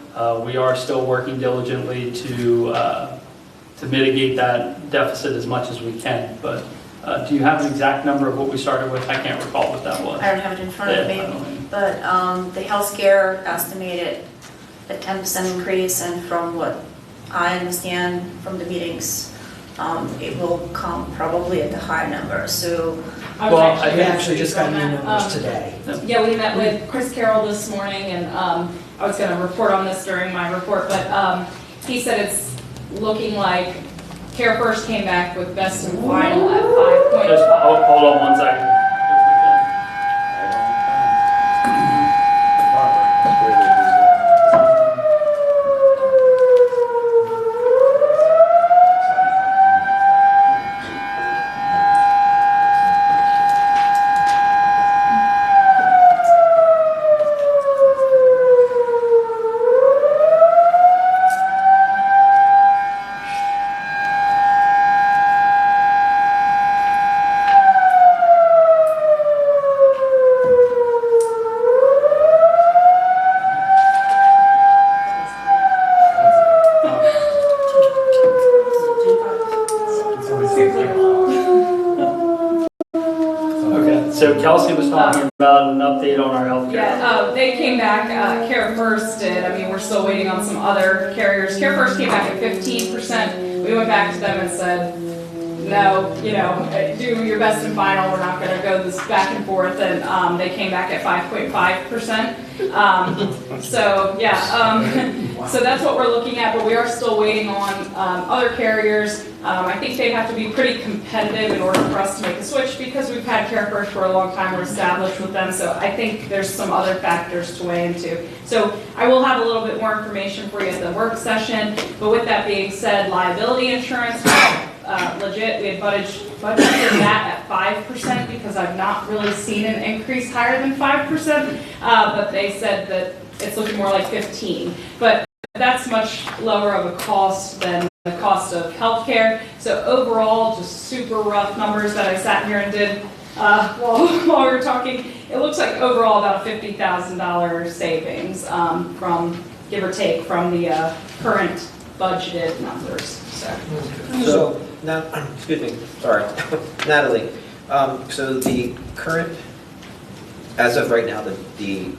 We are still working diligently to mitigate that deficit as much as we can. But do you have an exact number of what we started with? I can't recall what that was. I don't have it in front of me, but the healthcare estimated a 10% increase, and from what I understand from the meetings, it will come probably at the high number. So, I actually just got new numbers today. Yeah, we met with Chris Carroll this morning, and I was going to report on this during my report, but he said it's looking like Care First came back with best and final at 5.5. Just hold on one second. So Kelsey was talking about an update on our healthcare. Yeah, they came back, Care First did, I mean, we're still waiting on some other carriers. Care First came back at 15%. We went back to them and said, no, do your best and final, we're not gonna go this back and forth, and they came back at 5.5%. So that's what we're looking at, but we are still waiting on other carriers. I think they have to be pretty competitive in order for us to make a switch, because we've had Care First for a long time, we're established with them, so I think there's some other factors to weigh into. So I will have a little bit more information for you at the work session, but with that being said, liability insurance, legit, we had budgeted that at 5%, because I've not really seen an increase higher than 5%, but they said that it's looking more like 15. But that's much lower of a cost than the cost of healthcare. So overall, just super rough numbers that I sat here and did while we were talking. It looks like overall about a $50,000 savings from, give or take, from the current budgeted numbers. So now, excuse me, sorry, Natalie. So the current, as of right now, the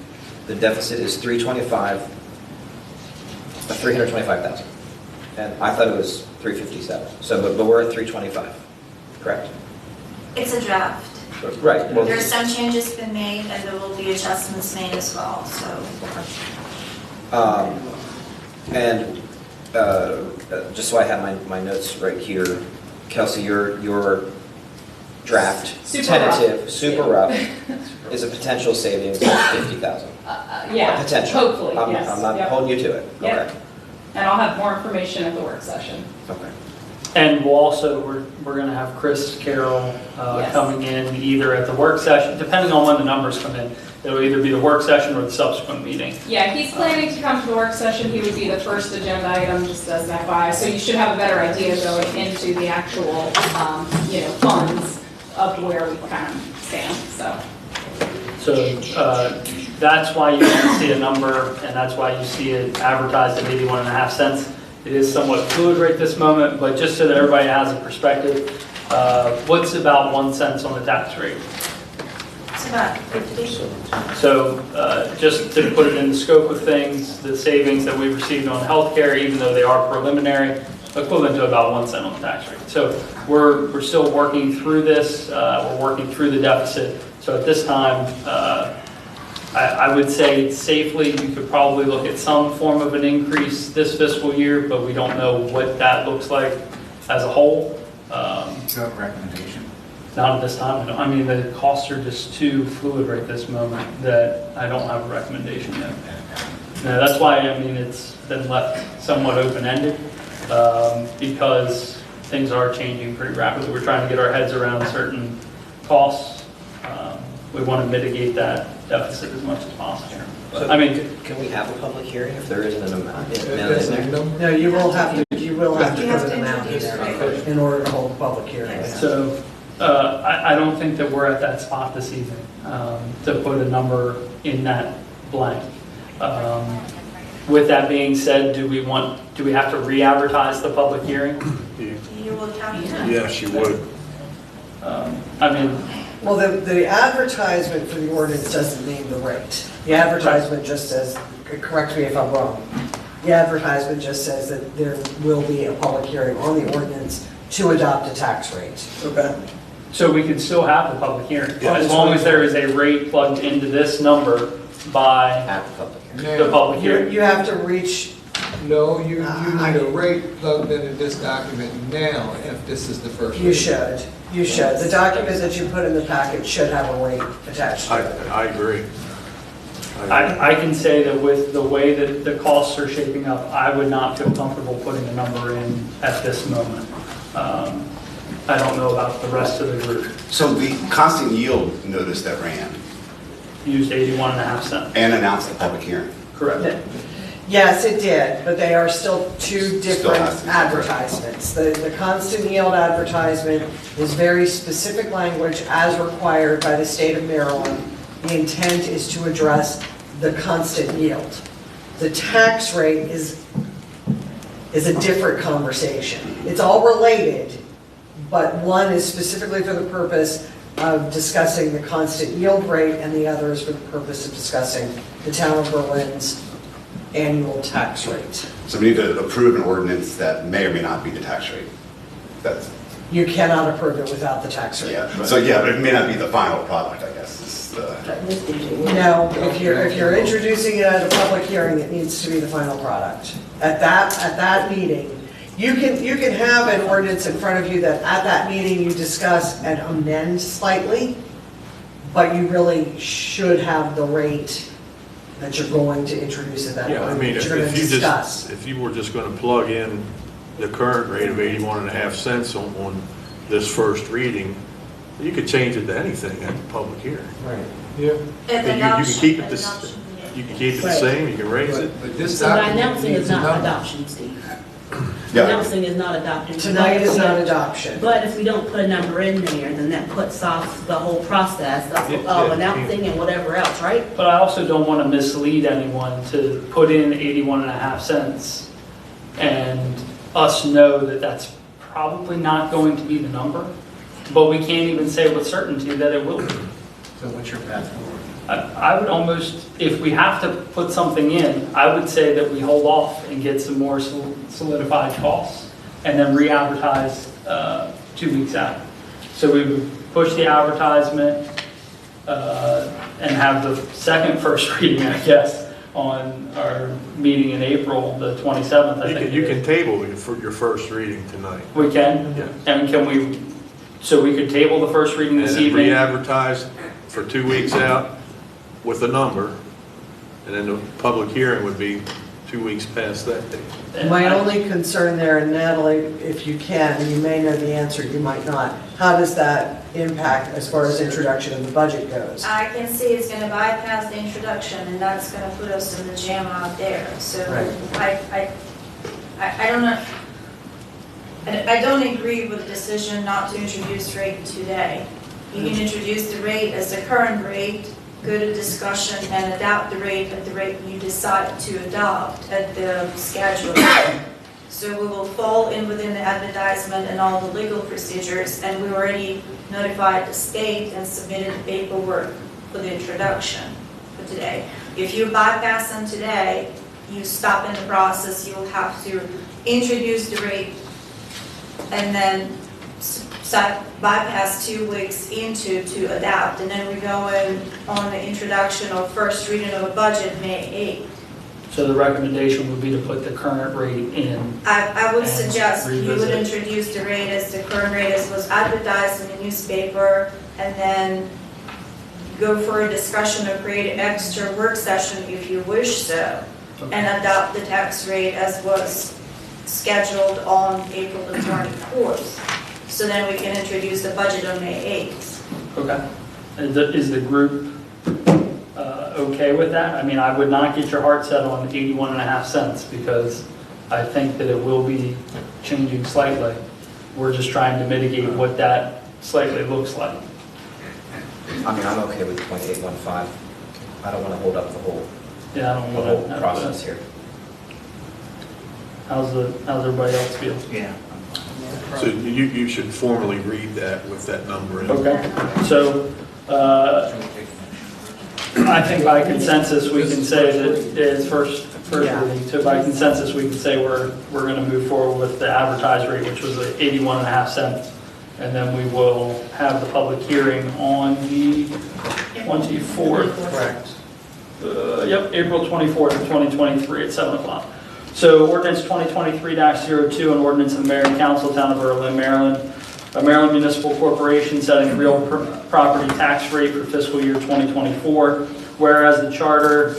deficit is 325,000, and I thought it was 357. So, but we're at 325, correct? It's a draft. Right. Well, There's some changes been made, and there will be adjustments made as well. So. Just so I have my notes right here, Kelsey, your draft, tentative, super rough, is a potential savings of 50,000. Yeah, potential. hopefully, I'm yes. not holding you to it. Yep. Okay. And I'll have more information at the work session. Okay. And we're going to have Chris Carroll Yes. coming in either at the work session, depending on when the numbers come in. It'll either be the work session or the subsequent meeting. Yeah, he's planning to come to the work session. He would be the first agenda item, just as an FYI. So you should have a better idea going into the actual, funds of where we kind of stand, So that's why you don't see a number, and that's why you see it advertised at 81.5 cents. It is somewhat fluid right this moment, but just so that everybody has a perspective, what's about 1 cent on the tax rate? So about 50. So just to put it in the scope of things, the savings that we received on healthcare, even though they are preliminary, equivalent to about 1 cent on the tax rate. So we're still working through this. We're working through the deficit. So at this time, I would say safely, you could probably look at some form of an increase this fiscal year, but we don't know what that looks like as a whole. Do you have a recommendation? Not at this time. I mean, the costs are just too fluid right this moment that I don't have a recommendation yet. Now, that's why, I mean, it's been left somewhat open-ended because things are changing pretty rapidly. We're trying to get our heads around certain costs. We want to mitigate that deficit as much as possible. So I mean, can we have a public hearing if there isn't an amount in there? No, you will have to put an amount in there in order to hold a public hearing. So I don't think that we're at that spot this evening to put a number in that blank. With that being said, do we have to re-advertise the public hearing? You will have to. Yes, you would. I mean, Well, the advertisement for the ordinance doesn't name the rate. The advertisement just says, correct me if I'm wrong, the advertisement just says that there will be a public hearing on the ordinance to adopt a tax rate. okay. So we could still have the public hearing, Yeah, as long as there is a rate plugged into this number by At the public hearing. the public hearing. You have to reach, No, you need a rate plugged into this document now if this is the first. you reading. should. The document that you put in the packet should have a rate attached to it. I agree. I can say that with the way that the costs are shaping up, I would not feel comfortable putting a number in at this moment. I don't know about the rest of the group. So the constant yield notice that ran Used 81.5 cents. and announced the public hearing. Correct. Yes, it did, but they are still two Still different has to be separate. advertisements. The constant yield advertisement is very specific language as required by the state of Maryland. The intent is to address the constant yield. The tax rate is a different conversation. It's all related, but one is specifically for the purpose of discussing the constant yield rate, and the other is for the purpose of discussing the town of Berlin's annual tax rate. So we need to approve an ordinance that may or may not be the tax rate. That's, You cannot approve it without the tax rate. yeah. So yeah, but it may not be the final product, I guess. Is the- No, if you're introducing it at a public hearing, it needs to be the final product. At that meeting, you can have an ordinance in front of you that at that meeting you discuss and amend slightly, but you really should have the rate that you're going to introduce at that Yeah, I mean, ordinance, you're going to discuss. if you were just going to plug in the current rate of 81.5 cents on this first reading, you could change it to anything at the public hearing. Right. Yeah. At the You can adoption, keep it at this, adoption, yeah. you can keep it the same, you can raise it. But this So by document announcing is needs a not number. adoption, Steve. Yeah. Announcing is not adoption. Tonight is not adoption. But if we don't put a number in there, then that puts off the whole process Yeah, of yeah. announcing and whatever else, right? But I also don't want to mislead anyone to put in 81.5 cents and us know that that's probably not going to be the number, but we can't even say with certainty that it will be. So what's your path forward? I would almost, if we have to put something in, I would say that we hold off and get some more solidified costs and then re-advertise 2 weeks out. So we would push the advertisement and have the first reading, I guess, on our meeting in April, the 27th, I think. You can table it for your first reading tonight. We can? Yeah. And so we could table the first reading And this then evening? re-advertise for 2 weeks out with a number, and then the public hearing would be 2 weeks past that date. My only concern there, and Natalie, if you can, you may know the answer, you might not. How does that impact as far as introduction of the budget goes? I can see it's gonna bypass the introduction, and that's gonna put us in the jam out there, so Right. I don't know. I don't agree with the decision not to introduce rate today. You can introduce the rate as the current rate, go to discussion and adopt the rate at the rate you decide to adopt at the schedule. So we will fall in within the advertisement and all the legal procedures, and we already notified the state and submitted the paperwork for the introduction for today. If you bypass them today, you stop in the process, you'll have to introduce the rate and then bypass 2 weeks into to adapt, and then we go in on the introduction or first reading of a budget May 8th. So the recommendation would be to put the current rate in. I would And suggest you would revisit. introduce the rate as the current rate as was advertised in the newspaper, and then go for a discussion or create an extra work session if you wish so, and adopt the tax rate as was scheduled on April the 24th. So then we can introduce the budget on May 8th. Okay. Is the group okay with that? I mean, I would not get your heart set on 81.5 cents because I think that it will be changing slightly. We're just trying to mitigate what that slightly looks like. I mean, I'm okay with 0.815. I don't want to hold up the whole process here. How's everybody else feel? Yeah. So you should formally read that with that number in. Okay, so I think by consensus, we can say that it's first reading. So by consensus, we can say we're going to move forward with the advertised rate, which was 81.5 cents. And then we will have the public hearing on the 24th. Correct. Yep, April 24th of 2023 at 7 o'clock. So ordinance 2023-02, an ordinance of the Mayor and Council, Town of Berlin, Maryland. A Maryland Municipal Corporation setting real property tax rate for fiscal year 2024. Whereas the charter,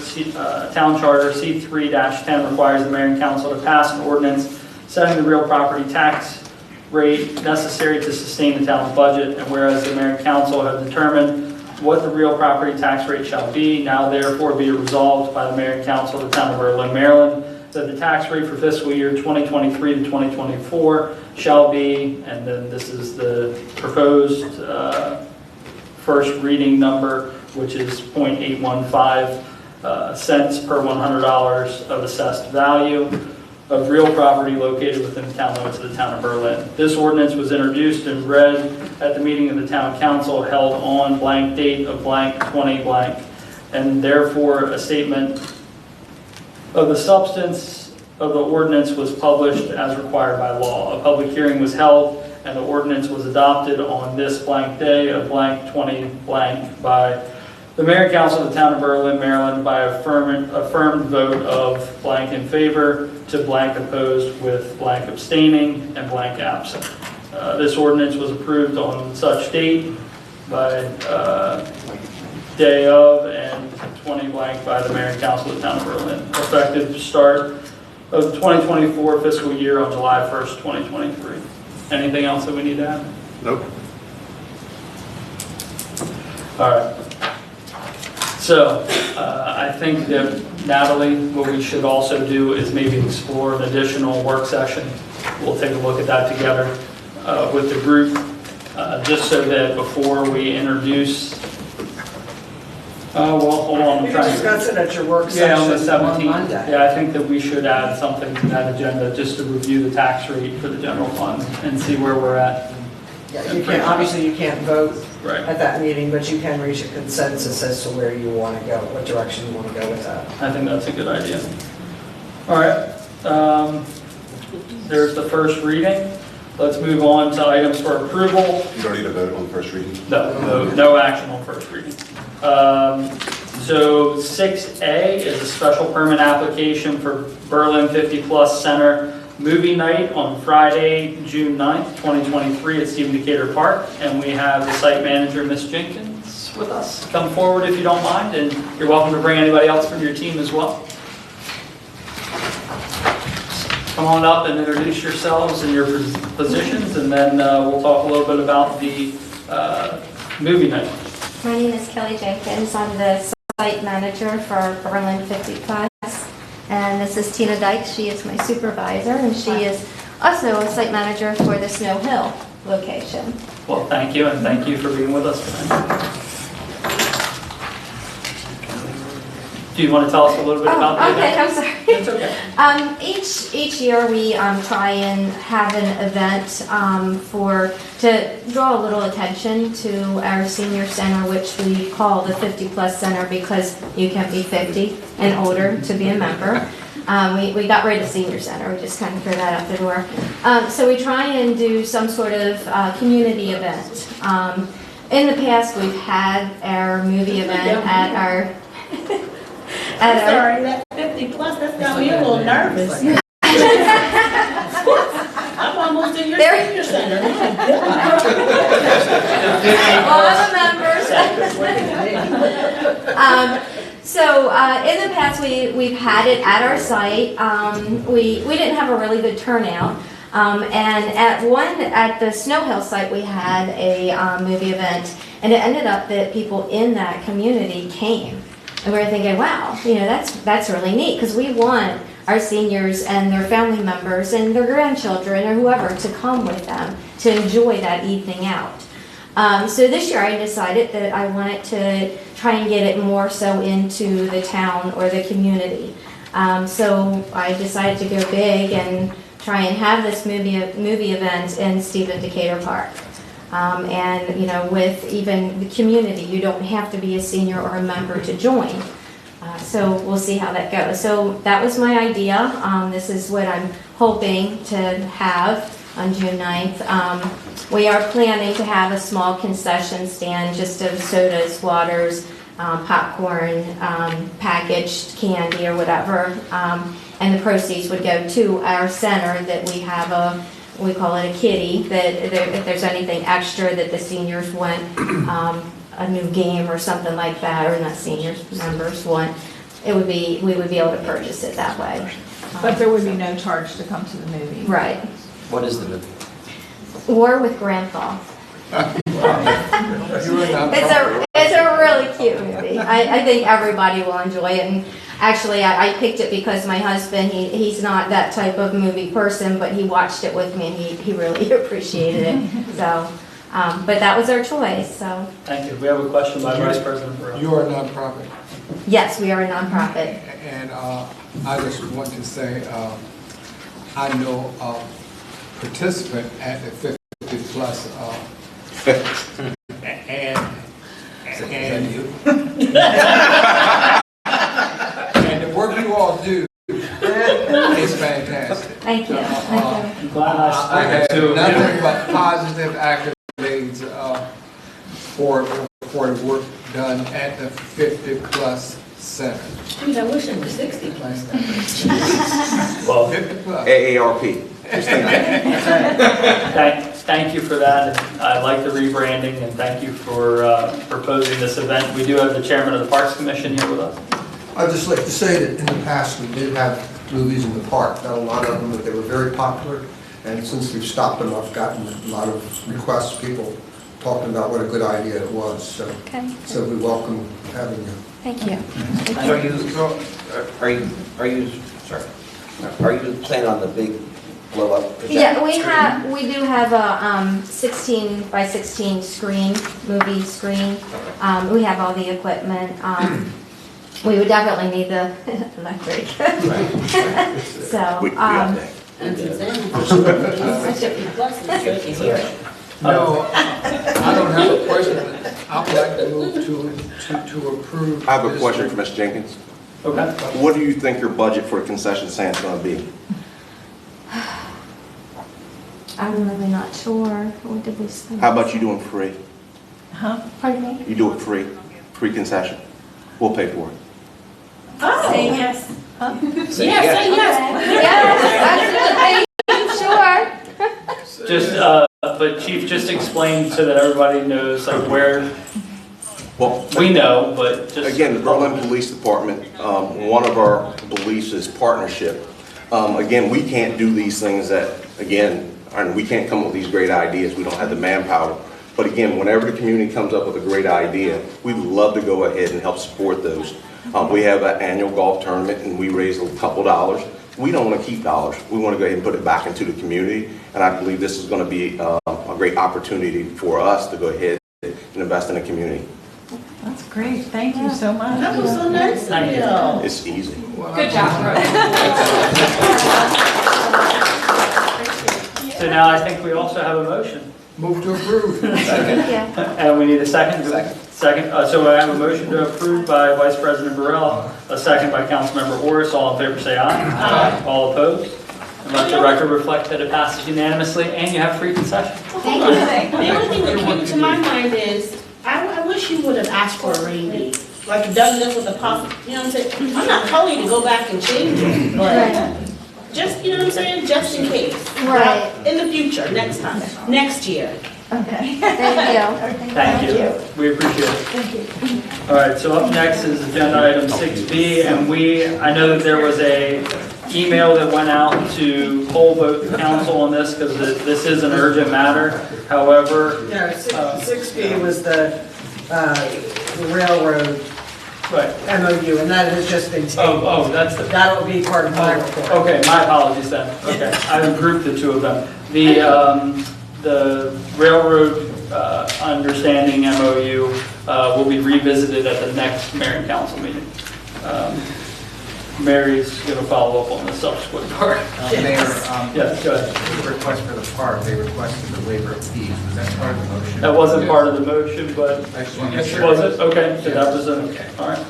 town charter C3-10 requires the Mayor and Council to pass an ordinance setting the real property tax rate necessary to sustain the town's budget. And whereas the Mayor and Council have determined what the real property tax rate shall be, now therefore be resolved by the Mayor and Council of the Town of Berlin, Maryland, that the tax rate for fiscal year 2023 to 2024 shall be, and then this is the proposed first reading number, which is 0.815 cents per $100 of assessed value of real property located within the town limits of the Town of Berlin. This ordinance was introduced and read at the meeting of the Town Council held on blank date of blank 20 blank, and therefore a statement of the substance of the ordinance was published as required by law. A public hearing was held and the ordinance was adopted on this blank day of blank 20 blank by the Mayor and Council of the Town of Berlin, Maryland, by affirmed vote of blank in favor to blank opposed with blank abstaining and blank absent. This ordinance was approved on such date by day of and 20 blank by the Mayor and Council of the Town of Berlin. Effective start of the 2024 fiscal year on July 1st, 2023. Anything else that we need to add? Nope. All right. So I think that, Natalie, what we should also do is maybe explore an additional work session. We'll take a look at that together with the group, just so that before we introduce, well, hold on. You can discuss it at your work Yeah, on the session on 17th. Monday. Yeah, I think that we should add something to that agenda just to review the tax rate for the general fund and see where we're at. Yeah, you can't, obviously you can't vote Right. at that meeting, but you can reach a consensus as to where you want to go, what direction you want to go with that. I think that's a good idea. All right. There's the first reading. Let's move on to items for approval. You don't need a vote on the first reading? No action on first reading. So 6A is a special permit application for Berlin 50 Plus Center Movie Night on Friday, June 9th, 2023 at Stephen Decatur Park. And we have the site manager, Ms. Jenkins, with us. Come forward if you don't mind, and you're welcome to bring anybody else from your team as well. Come on up and introduce yourselves and your positions, and then we'll talk a little bit about the movie night. My name is Kelly Jenkins. I'm the site manager for Berlin 50 Plus. And this is Tina Dykes. She is my supervisor, and she is also a site manager for the Snow Hill location. Well, thank you, and thank you for being with us tonight. Do you want to tell us a little bit about the Okay, event? I'm sorry. It's okay. Each year we try and have an event to draw a little attention to our senior center, which we call the 50-plus center because you can be 50 and older to be a member. We got rid of senior center, we just kind of threw that out the door. So we try and do some sort of community event. In the past, we've had our movie event at our I'm sorry, that 50 plus, that's got me a little nervous. I'm almost in your senior center. All the members. So in the past, we've had it at our site. We didn't have a really good turnout. And at the Snow Hill site, we had a movie event, and it ended up that people in that community came. And we were thinking, wow, that's really neat, because we want our seniors and their family members and their grandchildren or whoever to come with them to enjoy that evening out. So this year I decided that I wanted to try and get it more so into the town or the community. So I decided to go big and try and have this movie event in Stephen Decatur Park. And with even the community, you don't have to be a senior or a member to join. So we'll see how that goes. So that was my idea. This is what I'm hoping to have on June 9th. We are planning to have a small concession stand just of sodas, waters, popcorn, packaged candy or whatever. And the proceeds would go to our center that we have we call it a kitty, that if there's anything extra that the seniors want, a new game or something like that, or not seniors, members want, we would be able to purchase it that way. But there would be no charge to come to the movie. Right. What is the movie? War with Grandpa. It's a really cute movie. I think everybody will enjoy it. And actually, I picked it because my husband, he's not that type of movie person, but he watched it with me and he really appreciated it. So, but that was our choice. So. Thank you. We have a question by Vice President Burrow. You are a nonprofit. Yes, we are a nonprofit. And I just want to say, I know a participant at the 50 plus, and the work you all do is fantastic. Thank you. I'm glad I have nothing but positive accolades for the work done at the 50 plus center. Dude, I wish it was 60 plus. Well, 50 plus. AARP. Thank you for that. I like the rebranding, and thank you for proposing this event. We do have the chairman of the Parks Commission here with us. I'd just like to say that in the past, we did have movies in the park. Got a lot of them, but they were very popular. And since we've stopped them, I've gotten a lot of requests, people talking about what a good idea it was. So we welcome having you. Thank you. Are you planning on the big blow up projector? Yeah, we do have a 16 by 16 movie screen. We have all the equipment. We would definitely need the electric. So, And Suzanne. No, I don't have a question. I would like to move to approve. I have a question for Mr. Jenkins. Okay. What do you think your budget for a concession stand is going to be? I'm really not sure. What did we spend? How about you doing free? Huh? Pardon me? You do it free concession. We'll pay for it. Oh. Say yes. Huh? Say yes. Yes, sure. Just, but Chief, just explain so that everybody knows like where. Well, we know, but just again, the Berlin Police Department. One of our beliefs is partnership. Again, we can't do these things and we can't come up with these great ideas. We don't have the manpower. But again, whenever the community comes up with a great idea, we'd love to go ahead and help support those. We have an annual golf tournament and we raise a couple dollars. We don't want to keep dollars. We want to go ahead and put it back into the community. And I believe this is going to be a great opportunity for us to go ahead and invest in the community. That's great, thank you so much. That was so nice of Thank you. you. It's easy. Good job, Rose. So now I think we also have a motion. Move to approve. And we need a second? Second, so I have a motion to approve by Vice President Burrell, a second by Councilmember Orris. All in favor say aye. Aye. All opposed? And let the record reflect that it passes unanimously and you have free concession. Thank you. The only thing that came to my mind is, I wish you would have asked for a rainy, like you done this with the pop, you know what I'm saying? I'm not telling you to go back and change it, but just, you know what I'm saying, just in case. Right. In the future, next time, next year. Okay, thank you. Thank you. We appreciate it. Thank you. All right, so up next is agenda item 6B, and I know that there was a email that went out to poll vote the council on this because this is an urgent matter. However, No, 6B was the railroad right. MOU, and that has just been tabled. Oh, that's the. That'll be part of my report. Okay, my apologies then. Okay, I've grouped the two of them. The railroad understanding MOU will be revisited at the next mayor and council meeting. Mary's going to follow up on the subsequent part. Mayor, Yes, go ahead. the request for the park, they requested the waiver of fees. Was that part of the motion? That wasn't part of the motion, but I just want to make sure. was it? Okay, so that was Okay. all right,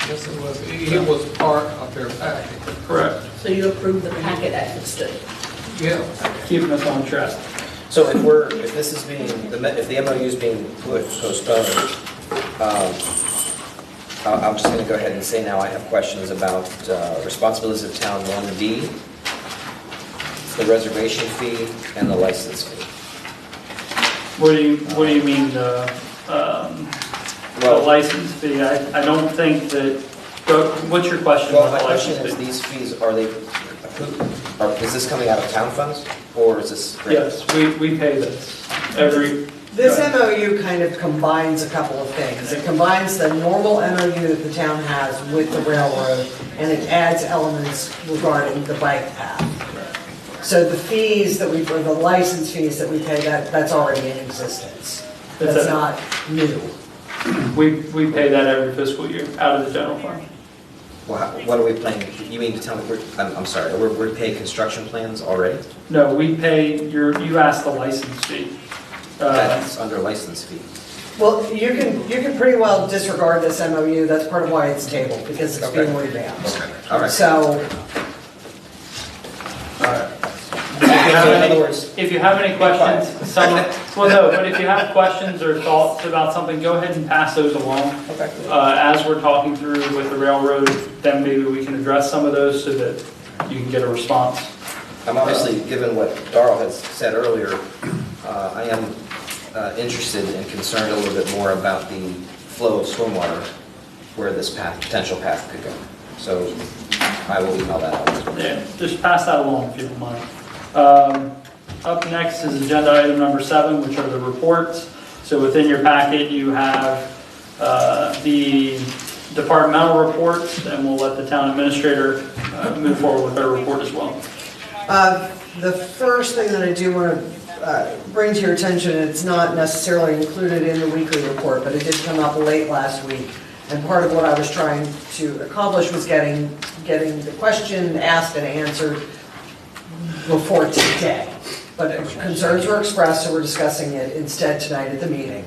Yes, it was. It was part of their package. correct. So you approve the packet as it stood. Yeah. Keeping us on track. So if this is being, if the MOU is being postponed, I'm just going to go ahead and say now I have questions about responsibilities of town 1D, the reservation fee, and the license fee. What do you mean the license fee? I don't think that. What's your question Well, about my the question license is, fee? these fees, is this coming out of town funds, or is this? Yes, we pay this every. This MOU kind of combines a couple of things. It combines the normal MOU that the town has with the railroad, and it adds elements regarding the bike path. So the fees that or the license fees that we pay, that's already in existence. That's not new. We pay that every fiscal year out of the general fund. Well, what are we paying? You mean to tell me, I'm sorry, we're paying construction plans already? No, we pay you asked the license fee. That's under license fee. Well, you can pretty well disregard this MOU. That's part of why it's tabled, because it's being revamped. All right. So, If you have any questions, but if you have questions or thoughts about something, go ahead and pass those along. As we're talking through with the railroad, then maybe we can address some of those so that you can get a response. I'm obviously, given what Darrell has said earlier, I am interested and concerned a little bit more about the flow of stormwater, where this potential path could go. So I will email that out as well. Yeah, just pass that along if you don't mind. Up next is agenda item number 7, which are the reports. So within your packet, you have the departmental reports, and we'll let the town administrator move forward with their report as well. the first thing that I do want to bring to your attention, and it's not necessarily included in the weekly report, but it did come up late last week. And part of what I was trying to accomplish was getting the question asked and answered before today. But concerns were expressed, so we're discussing it instead tonight at the meeting.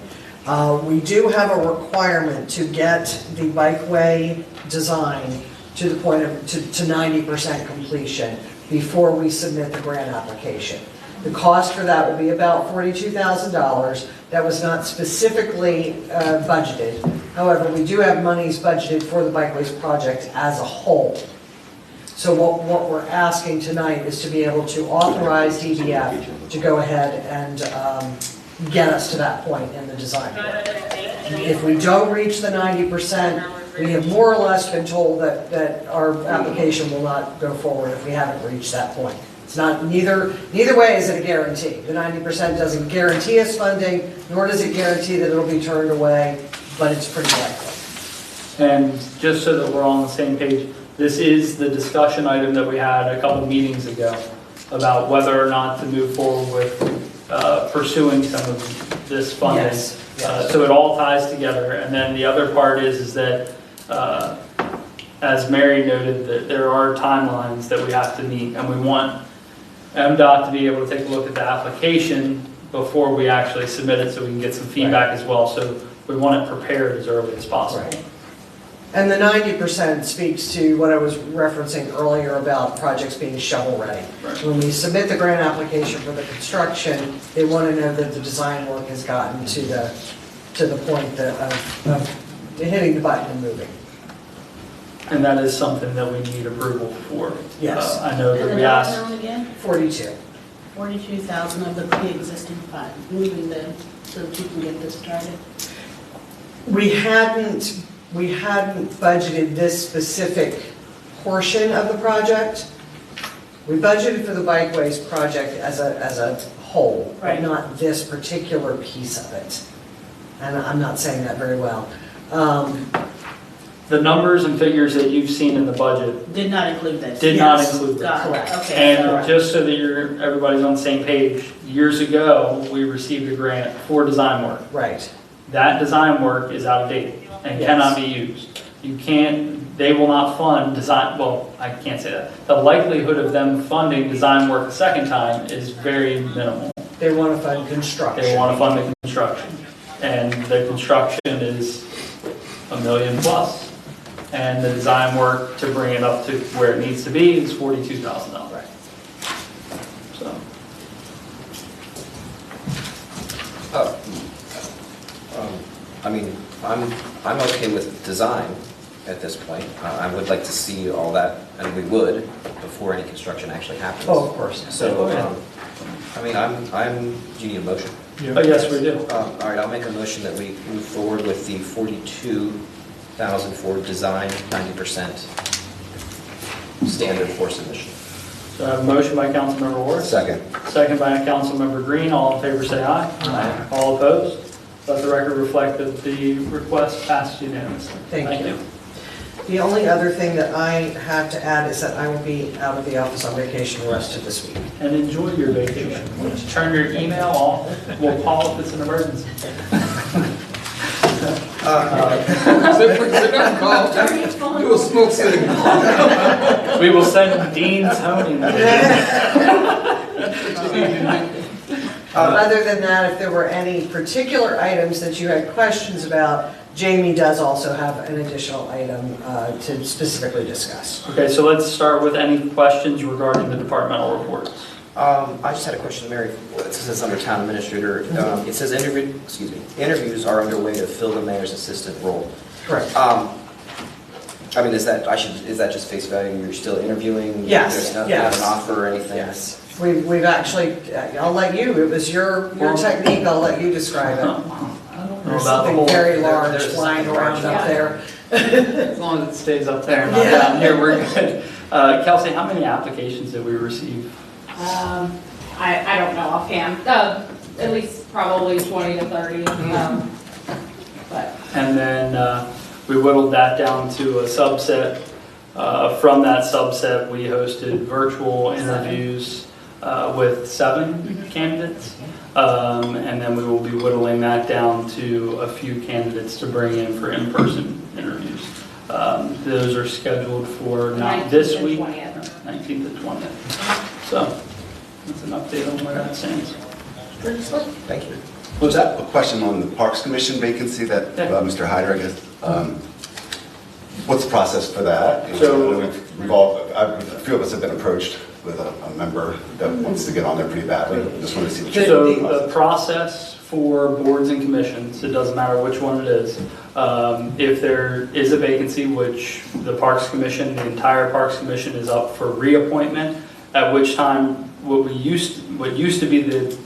We do have a requirement to get the bikeway design to the point of to 90% completion before we submit the grant application. The cost for that will be about $42,000. That was not specifically budgeted. However, we do have monies budgeted for the bikeways project as a whole. So what we're asking tonight is to be able to authorize DBF to go ahead and get us to that point in the design work. If we don't reach the 90%, we have more or less been told that our application will not go forward if we haven't reached that point. It's not, neither way is it a guarantee. The 90% doesn't guarantee us funding, nor does it guarantee that it'll be turned away, but it's pretty likely. And just so that we're all on the same page, this is the discussion item that we had a couple meetings ago about whether or not to move forward with pursuing some of this funding. Yes. So it all ties together. And then the other part is that, as Mary noted, that there are timelines that we have to meet, and we want MDOT to be able to take a look at the application before we actually submit it, so we can get some feedback as well. So we want it prepared as early as possible. Right. And the 90% speaks to what I was referencing earlier about projects being shovel-ready. Right. When we submit the grant application for the construction, they want to know that the design work has gotten to the point of hitting the button and moving. And that is something that we need approval for. Yes. I know And that the we dollar asked. amount again? 42. 42,000 of the pre-existing fund, moving them so that you can get this started. We hadn't budgeted this specific portion of the project. We budgeted for the bikeways project as a whole, but Right. not this particular piece of it. And I'm not saying that very well. The numbers and figures that you've seen in the budget Did not include this. did not Yes. include that. Got it, okay. And just so that everybody's on the same page, years ago, we received a grant for design work. Right. That design work is out of date and Yes. cannot be used. They will not fund design, well, I can't say that. The likelihood of them funding design work a second time is very minimal. They want to fund construction. They want to fund the construction. And the construction is $1 million plus. And the design work to bring it up to where it needs to be is $42,000. Right. So, I mean, I'm okay with design at this point. I would like to see all that, and we would, before any construction actually happens. Oh, of course. So, I mean, do you need a motion? oh, yes, we do. All right, I'll make a motion that we move forward with the 42,000 for design, 90% standard for submission. So I have a motion by Councilmember Ward. Second. Second by Councilmember Green. All in favor, say aye. Aye. All opposed? Let the record reflect that the request passed unanimously. Thank you. The only other thing that I have to add is that I will be out of the office on vacation the rest of this week. And enjoy your vacation. Turn your email off. We'll call if it's an emergency. Do a smoke signal. We will send Dean's honing. Other than that, if there were any particular items that you had questions about, Jamie does also have an additional item to specifically discuss. Okay, so let's start with any questions regarding the departmental reports. I just had a question, Mary. It says under town administrator, it says interviews are underway to fill the mayor's assistant role. Correct. I mean, is that just face value? You're still interviewing? Yes, There's not yes. an offer or anything? Yes. We've actually, I'll let you, it was your technique, I'll let you describe it. There's something very large flying around up there. As long as it stays up there and not Yeah. down here, we're good. Kelsey, how many applications did we receive? I don't know offhand, at least probably 20 to 30. But And then we whittled that down to a subset. From that subset, we hosted virtual interviews with 7 candidates. And then we will be whittling that down to a few candidates to bring in for in-person interviews. Those are scheduled for not this 19th and week, 20th. 19th and 20th. So that's an update on where that stands. Thank you. What's that? A question on the Parks Commission vacancy that Mr. Hyder, I guess. What's the process for that? So- A few of us have been approached with a member that wants to get on there pretty badly. Just want to see what you So think. the process for boards and commissions, it doesn't matter which one it is. If there is a vacancy, which the Parks Commission, the entire Parks Commission is up for reappointment, at which time what used to be the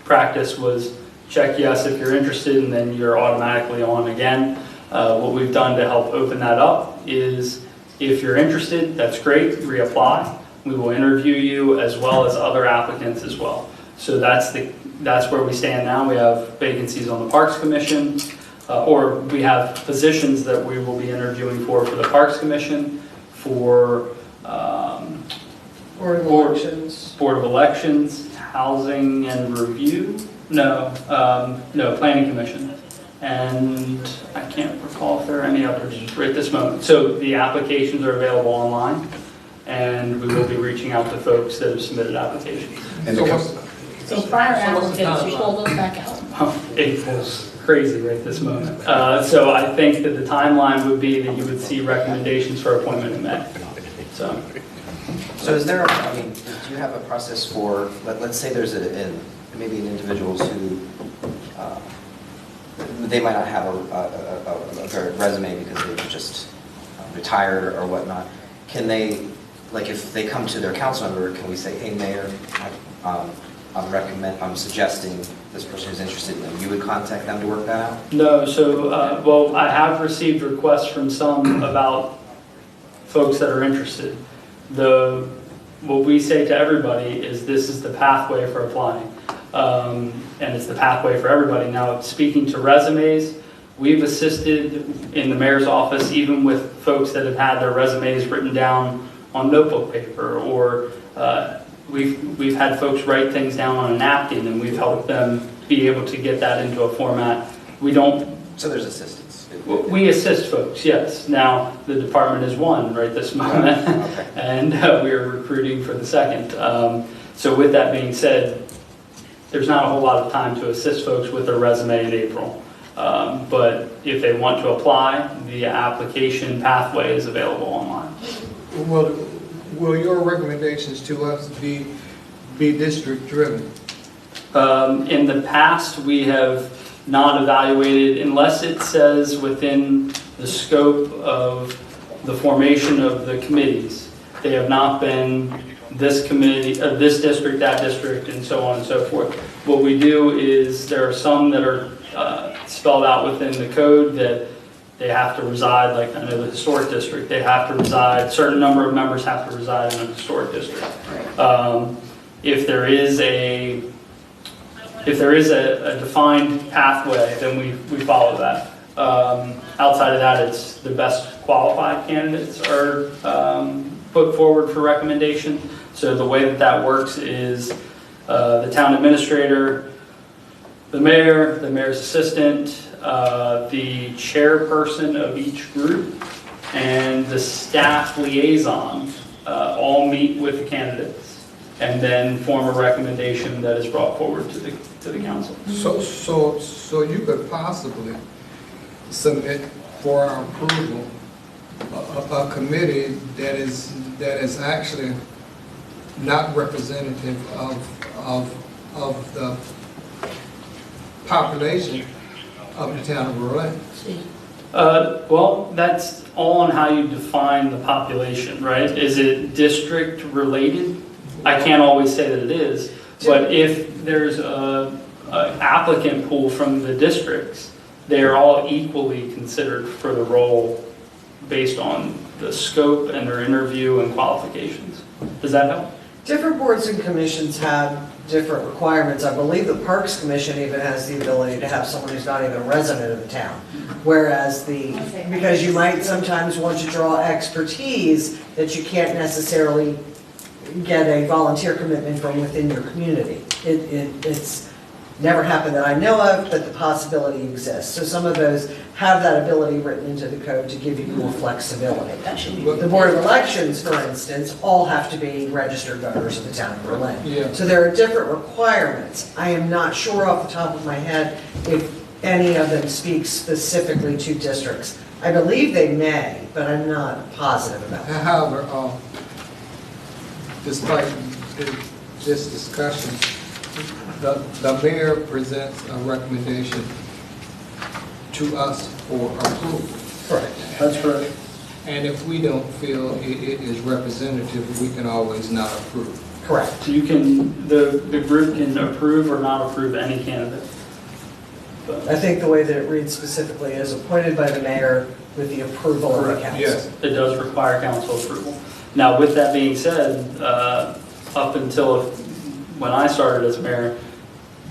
practice was check yes if you're interested, and then you're automatically on again. What we've done to help open that up is if you're interested, that's great, reapply. We will interview you as well as other applicants as well. So that's where we stand now. We have vacancies on the Parks Commission, or we have positions that we will be interviewing for the Parks Commission, for Board of Elections. Board of Elections, Housing and Review, Planning Commission. and I can't recall if there are any others right this moment. So the applications are available online, and we will be reaching out to folks that have submitted applications. And So prior applicants, you pull those back out. April's crazy right this moment. So I think that the timeline would be that you would see recommendations for appointment in May. So is there, I mean, do you have a process for, let's say there's maybe an individuals who, they might not have a resume because they were just retired or whatnot. Can they, like if they come to their council member, can we say, hey, Mayor, I'm suggesting this person who's interested in them, you would contact them to work that out? No, so, well, I have received requests from some about folks that are interested. What we say to everybody is this is the pathway for applying. And it's the pathway for everybody. Now, speaking to resumes, we've assisted in the mayor's office even with folks that have had their resumes written down on notebook paper, or we've had folks write things down on a napkin, and we've helped them be able to get that into a format. We don't. So there's assistance. We assist folks, yes. Now, the department is one right this moment, and we are recruiting for the second. So with that being said, there's not a whole lot of time to assist folks with their resume in April. But if they want to apply, the application pathway is available online. Well, will your recommendations to us be district driven? In the past, we have not evaluated, unless it says within the scope of the formation of the committees. They have not been this committee, this district, that district, and so on and so forth. What we do is there are some that are spelled out within the code that they have to reside, like I know the historic district, they have to reside, certain number of members have to reside in a historic district. If there is a defined pathway, then we follow that. Outside of that, it's the best qualified candidates are put forward for recommendation. So the way that works is the town administrator, the mayor's assistant, the chairperson of each group, and the staff liaison all meet with the candidates and then form a recommendation that is brought forward to the council. So you could possibly submit for our approval a committee that is actually not representative of the population of the town of Berlin. Well, that's all on how you define the population, right? Is it district related? I can't always say that it is, but if there's a applicant pool from the districts, they are all equally considered for the role based on the scope and their interview and qualifications. Does that help? Different boards and commissions have different requirements. I believe the Parks Commission even has the ability to have someone who's not even a resident of the town. Whereas because you might sometimes want to draw expertise that you can't necessarily get a volunteer commitment from within your community. It's never happened that I know of, but the possibility exists. So some of those have that ability written into the code to give you more flexibility. The Board of Elections, for instance, all have to be registered voters of the town of Berlin. Yeah. So there are different requirements. I am not sure off the top of my head if any of them speak specifically to districts. I believe they may, but I'm not positive about that. However, despite this discussion, the mayor presents a recommendation to us for approval. Correct. That's correct. And if we don't feel it is representative, we can always not approve. Correct. You can, the group can approve or not approve any candidate. I think the way that it reads specifically is appointed by the mayor with the approval of the council. Yes, it does require council approval. Now, with that being said, up until when I started as mayor,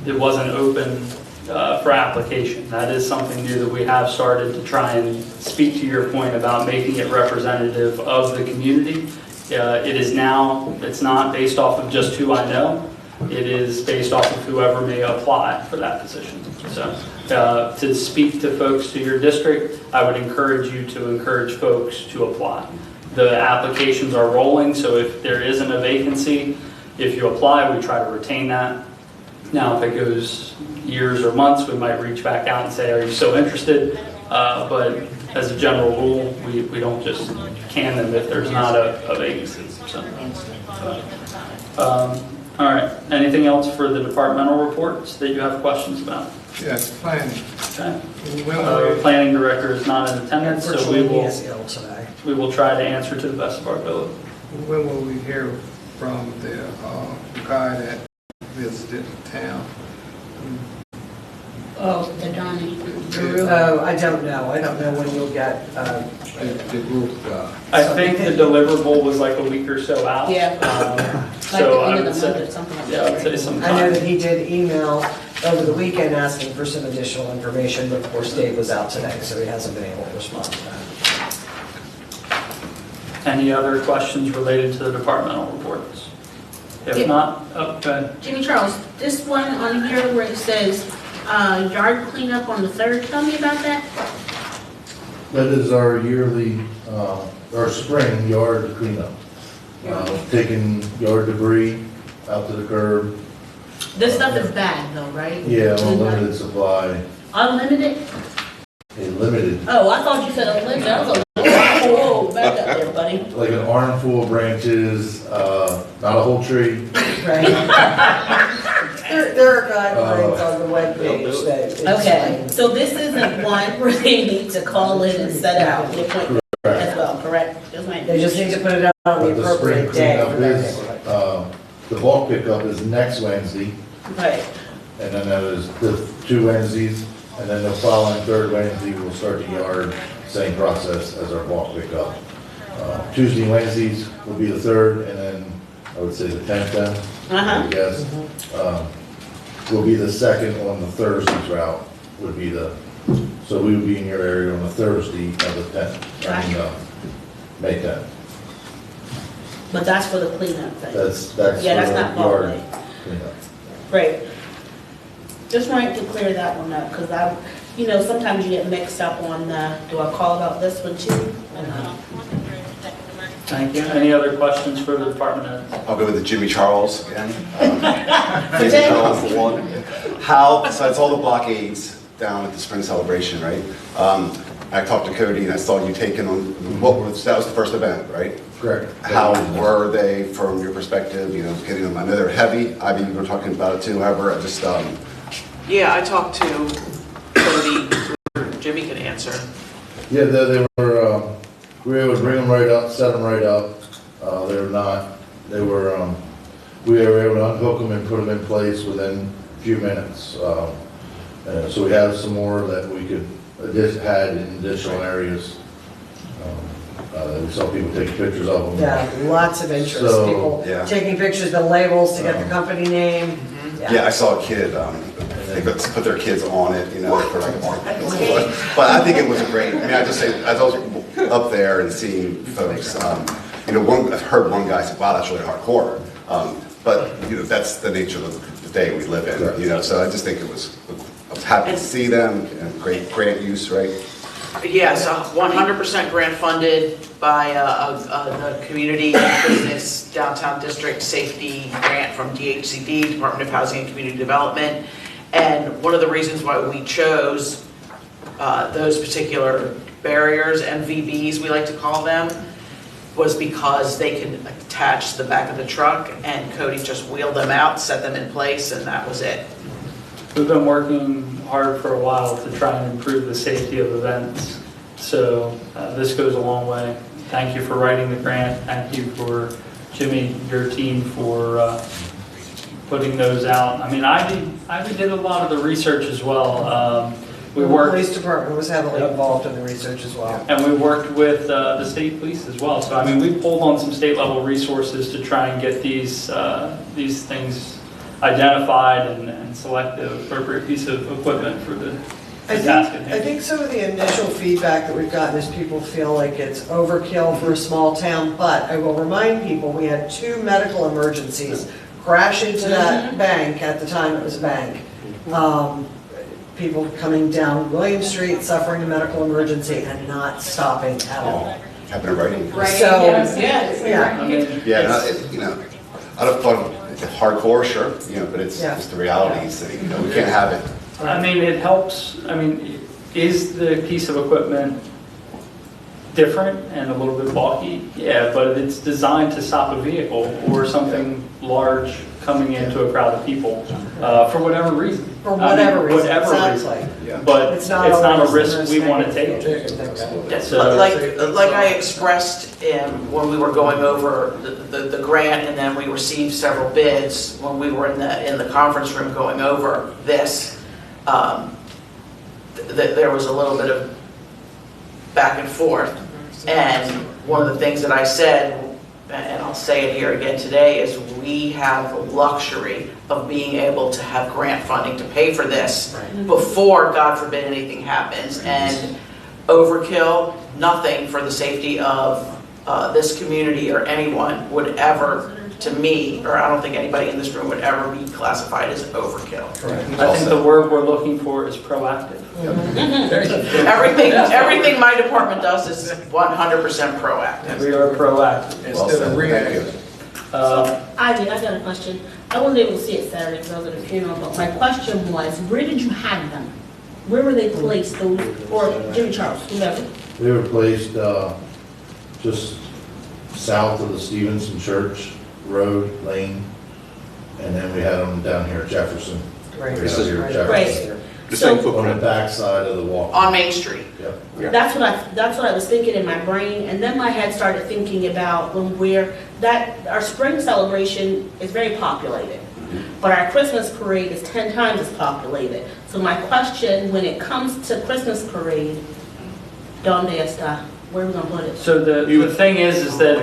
it wasn't open for application. That is something new that we have started to try and speak to your point about making it representative of the community. It is now, it's not based off of just who I know. It is based off of whoever may apply for that position. So to speak to folks to your district, I would encourage you to encourage folks to apply. The applications are rolling, so if there isn't a vacancy, if you apply, we try to retain that. Now, if it goes years or months, we might reach back out and say, are you still interested? But as a general rule, we don't just can them if there's not a vacancy. So, all right, anything else for the departmental reports that you have questions about? Yes, planning. Okay. Our planning director is not in attendance, so we Unfortunately, he will, is ill today. we will try to answer to the best of our ability. When will we hear from the guy that visited town? Oh, the Donnie. Oh, I don't know. I don't know when you'll get, The group, I think the deliverable was like a week or so out. Yeah. Like So the I end would of the month say, or something like yeah, I would that. say I know sometime. that he did email over the weekend asking for some additional information, but of course Dave was out today, so he hasn't been able to respond to that. Any other questions related to the departmental reports? If Yeah. not, okay. Jimmy Charles, this one on here where it says, yard cleanup on the 3rd, tell me about that. That is our yearly, our spring yard cleanup. Taking yard debris out to the curb. This stuff is bad though, right? Yeah, unlimited supply, Unlimited? a limited, Oh, I thought you said unlimited. I was like, whoa, back up there, buddy. like an armful of branches, not a whole tree. Right? There are guidelines on the webpage that. Okay, explain. so this isn't one where they need to call in and set out the appointment as well, correct? They just need to put it out on But the the spring appropriate day. cleanup for that is, neighborhood. the bulk pickup is next Wednesday, Right. and then that is the 2 Wednesdays, and then the following 3rd Wednesday, we'll start the yard, same process as our bulk pickup. Tuesday and Wednesdays will be the 3rd, and then I would say the 10th then, I guess. Will be the 2nd on the Thursdays route, would be the, so we would be in your area on the Thursday of the 10th, I mean, May 10th. But that's for the cleanup thing. That's Yeah, that's for not the bulk yard day. cleanup. Right. Just wanted to clear that one up, because sometimes you get mixed up on, do I call about this one too? Thank you. Any other questions for the department heads? I'll go with the Jimmy Charles again. Jimmy Charles, the one. How, besides all the blockades down at the spring celebration, right? I talked to Cody and I saw you taking on, that was the first event, right? Correct. How were they from your perspective, getting them, I know they're heavy, I mean, you were talking about it too, however, I just, Yeah, I talked to Cody, Jimmy can answer. Yeah, they were, we were able to bring them right up, set them right up. We were able to unhook them and put them in place within a few minutes. So we have some more that we could had in additional areas. We saw people take pictures of them. Yeah, lots of interest. So, People yeah. taking pictures, the labels to get the company name. yeah, I saw a kid, they put their kids on it, for like, but I think it was great. I mean, I just say, as I was up there and seeing folks, I've heard one guy say, wow, that's really hardcore. But, that's the nature of the day we live in, so I just think I was happy to see them, great grant use, right? Yes, 100% grant funded by the Community Business Downtown District Safety Grant from DHCD, Department of Housing and Community Development. And one of the reasons why we chose those particular barriers, MVBs we like to call them, was because they can attach to the back of the truck, and Cody just wheeled them out, set them in place, and that was it. We've been working hard for a while to try and improve the safety of events. So this goes a long way. Thank you for writing the grant. Thank you for Jimmy, your team for putting those out. I mean, I did a lot of the research as well. The police department was heavily involved in the research as well. And we worked with the state police as well. So I mean, we pulled on some state level resources to try and get these things identified and select the appropriate piece of equipment for the task at hand. I think some of the initial feedback that we've gotten is people feel like it's overkill for a small town, but I will remind people, we had 2 medical emergencies crash into that bank at the time it was a bank. people coming down William Street suffering a medical emergency and not stopping at all. Happened right. Right, So, yes. yeah. I mean, Yeah, no, you know, I don't thought it's hardcore, sure, you know, but it's Yeah. just the reality. So, you know, we can't have it. I mean, it helps, I mean, is the piece of equipment different and a little bit bulky? Yeah, but it's designed to stop a vehicle or something large coming into a crowd of people, for whatever reason. For whatever reason, Whatever exactly. reason. But it's not a always the risk we most want to magnificent take. thing about it. Yes, So- like I expressed when we were going over the grant, and then we received several bids when we were in the conference room going over this, there was a little bit of back and forth. And one of the things that I said, and I'll say it here again today, is we have the luxury of being able to have grant funding to pay for this before, God forbid, anything happens. And overkill, nothing for the safety of this community or anyone would ever, to me, or I don't think anybody in this room would ever be classified as overkill. I think the word we're looking for is proactive. Everything my department does is 100% proactive. We are proactive. Instead of reactive. I got a question. I wasn't able to see it Saturday because I was at a funeral, but my question was, where did you have them? Where were they placed, those, or Jimmy Charles, whoever? They were placed just south of the Stevenson Church Road Lane, and then we had them down here at Jefferson. Right. Right out here at Right. Jefferson. The same On the footprint. back side of the walk. On Main Street. Yep. That's what I was thinking in my brain, and then my head started thinking about when our spring celebration is very populated, but our Christmas parade is 10 times as populated. So my question, when it comes to Christmas parade, ¿dónde está? Where are we gonna put it? So the thing is that,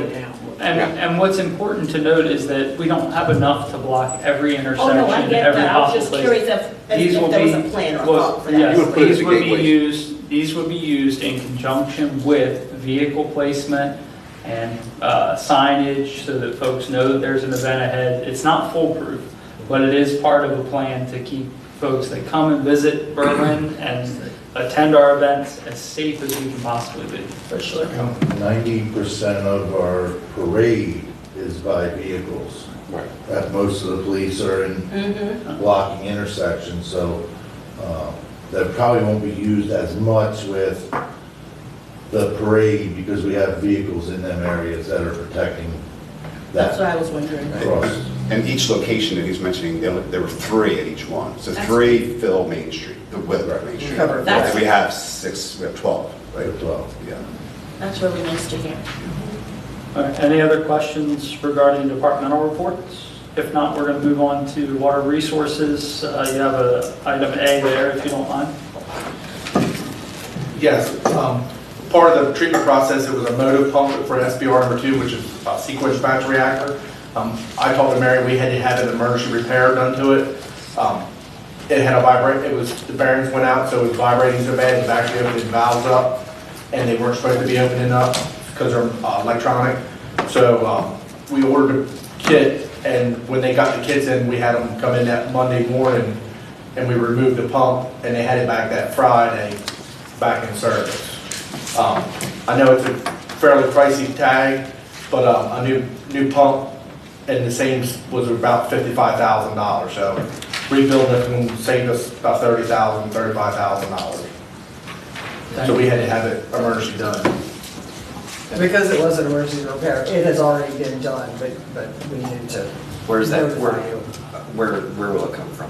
and what's important to note is that we don't have enough to block every Oh, intersection, no, I get every that. I was possible just place. curious These if will there was be- a plan or well, thought for that. yes, You would put it these at would be gateways. these would be used in conjunction with vehicle placement and signage so that folks know that there's an event ahead. It's not foolproof, but it is part of a plan to keep folks that come and visit Berlin and attend our events as safe as we can possibly be. For sure. 90% of our parade is by vehicles. Right. That most of the police are in blocking intersections, so that probably won't be used as much with the parade because we have vehicles in them areas that are protecting That's what that I was wondering. cross. And each location that he's mentioning, there were 3 at each one. So That's 3 fill Main Street, the width of Main Street. Cover. That's- And we have 6, we have 12, right? 12. Yeah. That's really nice to hear. All right, any other questions regarding departmental reports? If not, we're going to move on to water resources. You have a item A there, if you don't mind. Yes, part of the treatment process, it was a motive pump for SBR number 2, which is a sequence batch reactor. I told Mary we had to have an emergency repair done to it. It had a vibrate, the bearings went out, so it was vibrating so bad, it was actually opening valves up, and they weren't supposed to be opening up because they're electronic. So we ordered a kit, and when they got the kits in, we had them come in that Monday morning, and we removed the pump, and they had it back that Friday, back in service. I know it's a fairly pricey tag, but a new pump and the same was about $55,000. So rebuilding it can save us about $30,000, $35,000. So we had to have it emergency done. Because it was an emergency repair, it has already been done, but we need to Where's that, notify you. where will it come from?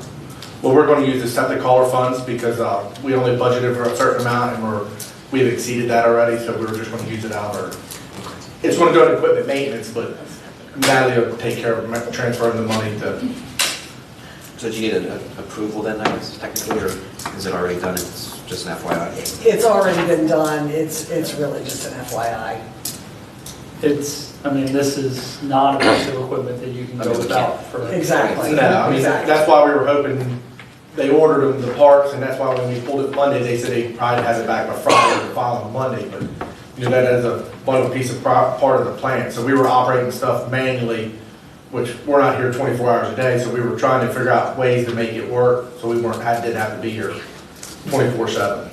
Well, we're going to use the septic collar funds because we only budgeted for a certain amount and we've exceeded that already, so we were just going to use it out. It's going to go to equipment maintenance, but Natalie will take care of transferring the money to. So do you need an approval then, I guess, technically, or is it already done? It's just an FYI? It's already been done, it's really just an FYI. This is not a piece of equipment that you can go without for. Exactly. No, I mean, Exactly. that's why we were hoping, they ordered them, the parts, and that's why when we pulled it Monday, they said they probably have it back by Friday or the following Monday, but, that is one of a piece of part of the plant. So we were operating stuff manually, which we're not here 24 hours a day, so we were trying to figure out ways to make it work, so we didn't have to be here 24/7.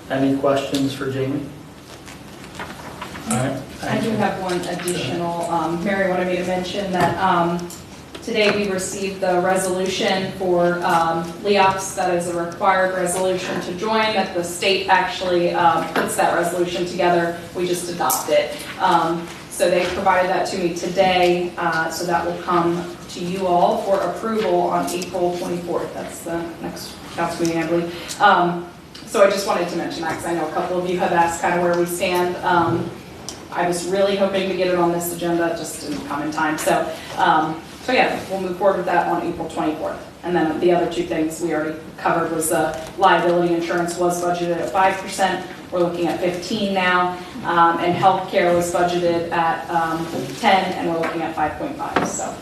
Any questions for Jamie? All right. I do have one additional, Mary wanted me to mention that today we received the resolution for LEOPS, that is a required resolution to join, that the state actually puts that resolution together, we just adopt it. So they provided that to me today, so that will come to you all for approval on April 24th. That's the next council meeting, I believe. So I just wanted to mention that because I know a couple of you have asked kind of where we stand. I was really hoping to get it on this agenda, it just didn't come in time. So yeah, we'll move forward with that on April 24th. And then the other two things we already covered was liability insurance was budgeted at 5%. We're looking at 15 now. And healthcare was budgeted at 10, and we're looking at 5.5. So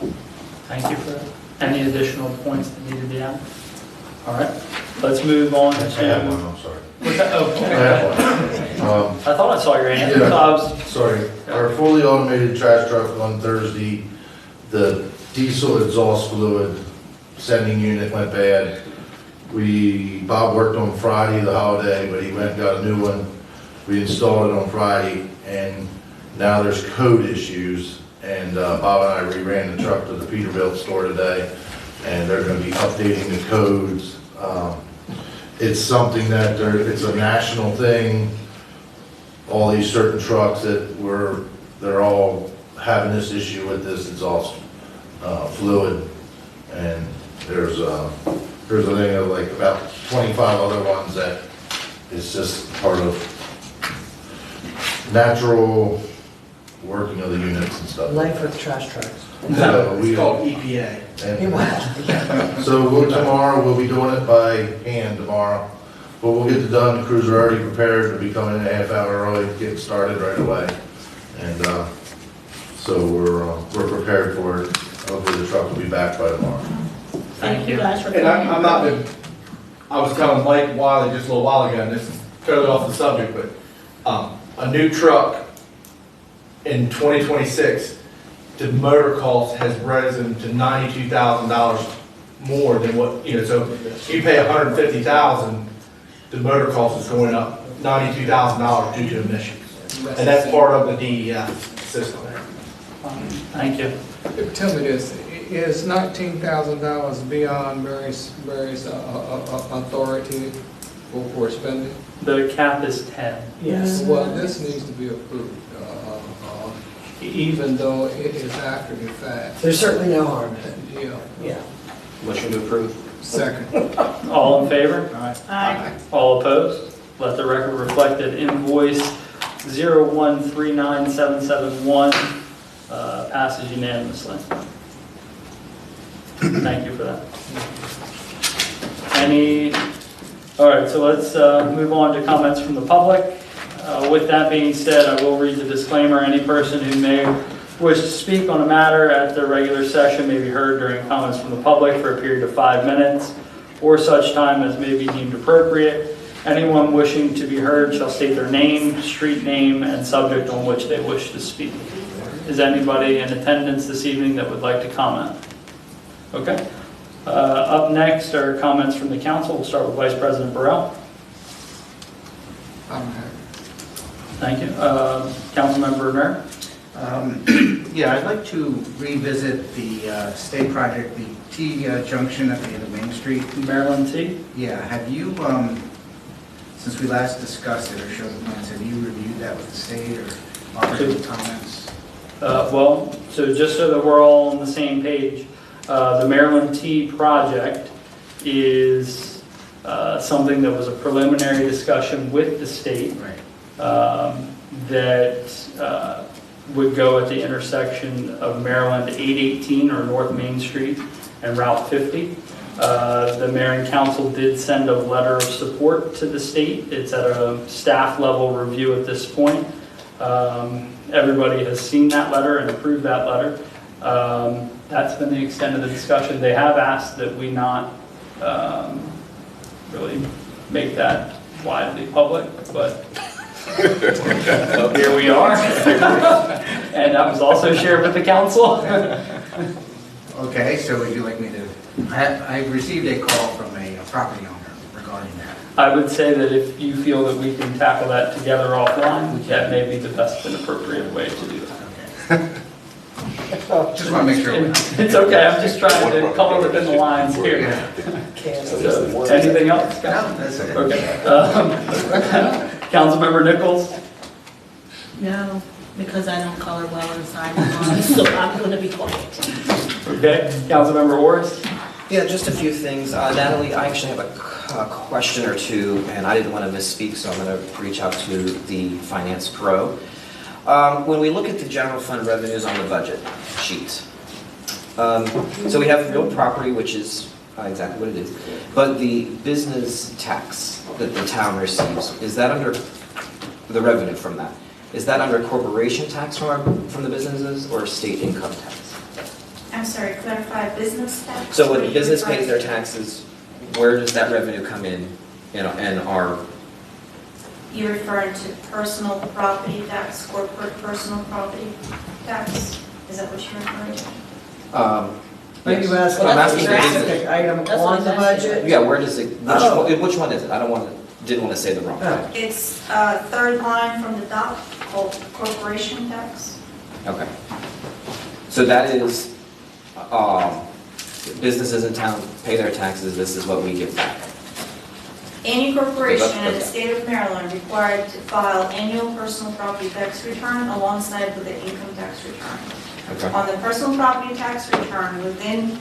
Thank you for that. Any additional points that need to be added? All right, let's move on to. I have one, I'm sorry. What's that? Oh, I have one. I thought I saw your hand. Yeah. So I was- Sorry, our fully automated trash truck on Thursday, the diesel exhaust fluid sending unit went bad. Bob worked on Friday, the holiday, but he went and got a new one. We installed it on Friday, and now there's code issues. And Bob and I reran the truck to the Peterbilt store today, and they're gonna be updating the codes. It's something that it's a national thing. All these certain trucks they're all having this issue with this exhaust fluid, and there's a thing of like about 25 other ones that it's just part of natural working of the units and stuff. Life with trash trucks. So It's called EPA. So tomorrow, we'll be doing it by hand tomorrow. But we'll get it done, the crews are already prepared, to be coming in a half hour early, getting started right away. And so we're prepared for it. Hopefully the truck will be back by tomorrow. Thank you. guys for And I'm not, I was telling Mike Wiley just a little while ago, and this is totally off the subject, but a new truck in 2026, the motor cost has risen to $92,000 more than what, so if you pay $150,000, the motor cost is going up $92,000 due to emissions. And that's part of the DEF system. Thank you. Tell me this, is $19,000 beyond Mary's authority for spending? The cap is 10. Yes. Well, this needs to be approved, even though it is after the fact. There's certainly no harm in it. Yeah. Yeah. Motion to approve. Second. All in favor? Aye. All opposed? Let the record reflect that invoice 0139771 passes unanimously. Thank you for that. All right, so let's move on to comments from the public. With that being said, I will read the disclaimer. Any person who may wish to speak on a matter at the regular session may be heard during comments from the public for a period of 5 minutes or such time as may be deemed appropriate. Anyone wishing to be heard shall state their name, street name, and subject on which they wish to speak. Is anybody in attendance this evening that would like to comment? Okay. Up next are comments from the council. We'll start with Vice President Burrell. Thank you. Councilmember Mayor? Yeah, I'd like to revisit the state project, the T junction at the end of Main Street. Maryland T? Yeah, have you, since we last discussed it or showed the plans, have you reviewed that with the state or offered any comments? Well, so just so that we're all on the same page, the Maryland T project is something that was a preliminary discussion with the state. Right. That would go at the intersection of Maryland 818 or North Main Street and Route 50. The mayor and council did send a letter of support to the state. It's at a staff level review at this point. Everybody has seen that letter and approved that letter. That's been the extent of the discussion. They have asked that we not really make that widely public, but here we are. And that was also shared with the council. Okay, so would you like me to, I received a call from a property owner regarding that? I would say that if you feel that we can tackle that together offline, that may be the best and appropriate way to do that. Just want to make sure. It's okay, I'm just trying to color within the lines here. So, anything else? No, that's it. Okay. Councilmember Nichols? No, because I don't color well inside my mind, so I'm going to be quiet. Okay. Councilmember Orris? Yeah, just a few things. Natalie, I actually have a question or two, and I didn't want to misspeak, so I'm going to reach out to the Finance Pro. When we look at the general fund revenues on the budget sheet, so we have real property, which is exactly what it is, but the business tax that the town receives, is that under the revenue from that? Is that under corporation tax from the businesses or state income tax? I'm sorry, clarify, business tax? So when the business pays their taxes, where does that revenue come in, and our... You're referring to personal property tax, corporate personal property tax? Is that what you're referring to? Maybe you ask I'm a asking the business. specific item That's what on the I'm asking. budget? Yeah, where does it, Oh. which one is it? Didn't want to say the wrong thing. It's third line from the top, called corporation tax. Okay. So that is, businesses in town pay their taxes, this is what we give back. Any corporation in the state of Maryland required to file annual personal property tax return alongside with the income tax return. Okay. On the personal property tax return, within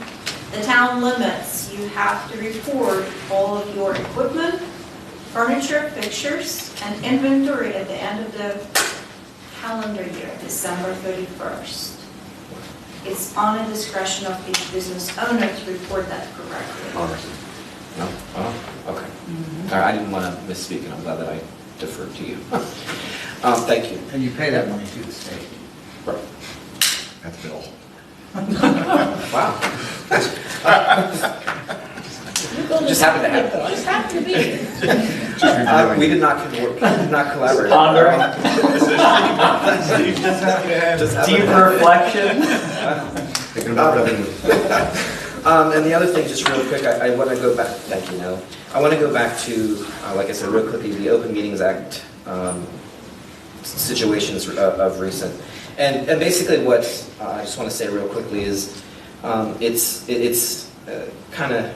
the town limits, you have to report all of your equipment, furniture, fixtures, and inventory at the end of the calendar year, December 31st. It's on the discretion of each business owner to report that correctly. No? Oh, okay. All right, I didn't want to misspeak, and I'm glad that I deferred to you. Thank you. And you pay that money to the state. Right. That's Bill. Wow. Just happened to happen. Just happened to be here. We did not collaborate. Pondering. Just happened Deep to happen. reflection. Thinking about revenue. And the other thing, just real quick, I want to go back, thank you, Nell. I want to go back to, like I said, real quickly, the Open Meetings Act situations of recent. And basically what I just want to say real quickly is it's kind of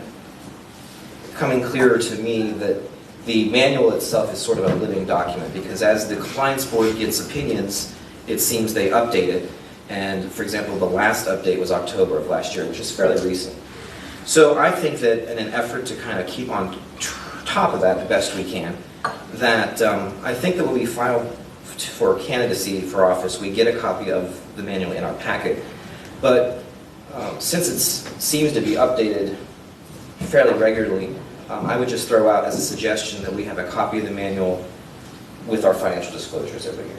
coming clearer to me that the manual itself is sort of a living document, because as the compliance board gets opinions, it seems they update it. And for example, the last update was October of last year, which is fairly recent. So I think that in an effort to kind of keep on top of that the best we can, that I think that when we file for candidacy for office, we get a copy of the manual in our packet. But since it seems to be updated fairly regularly, I would just throw out as a suggestion that we have a copy of the manual with our financial disclosures every year.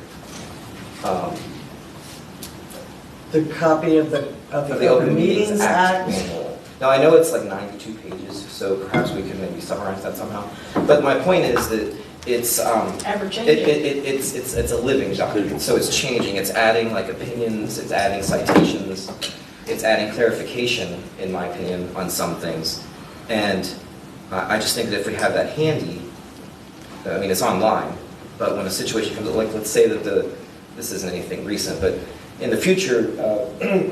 The copy of the Open Meetings Act? manual. Now, I know it's like 92 pages, so perhaps we can maybe summarize that somehow. But my point is that it's it's a living document, so it's changing. It's adding like opinions, it's adding citations, it's adding clarification, in my opinion, on some things. And I just think that if we have that handy, I mean, it's online, but when a situation comes up, like let's say that this isn't anything recent, but in the future,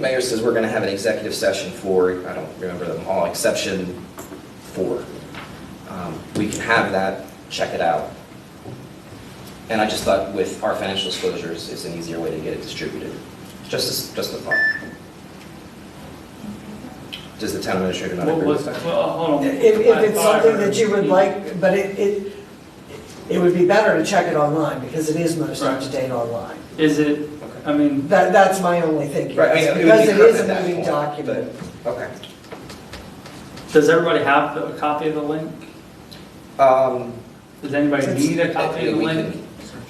Mayor says we're going to have an executive session for, I don't remember them all, exception 4. We can have that, check it out. And I just thought with our financial disclosures, it's an easier way to get it distributed. Just a thought. Does the town administrator not agree with that? Hold on. If it's something that you would like, but it would be better to check it online, because it is most up to date online. Is it, I mean... That's my only thinking, Right, I mean, it would because be it is perfect a that moving point, document. Okay. Does everybody have a copy of the link? Does anybody need a copy of the link?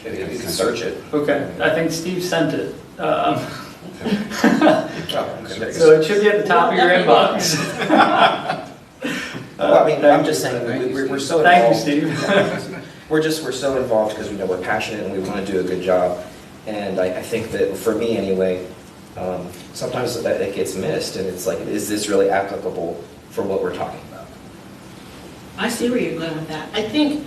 Maybe you can search it. Okay, I think Steve sent it. Oh, okay. So it should be at the top of your inbox. Well, I mean, I'm just saying, we're so involved. Thank you, Steve. We're so involved because we know we're passionate and we want to do a good job. And I think that, for me anyway, sometimes that it gets missed, and it's like, is this really applicable for what we're talking about? I see where you're going with that. I think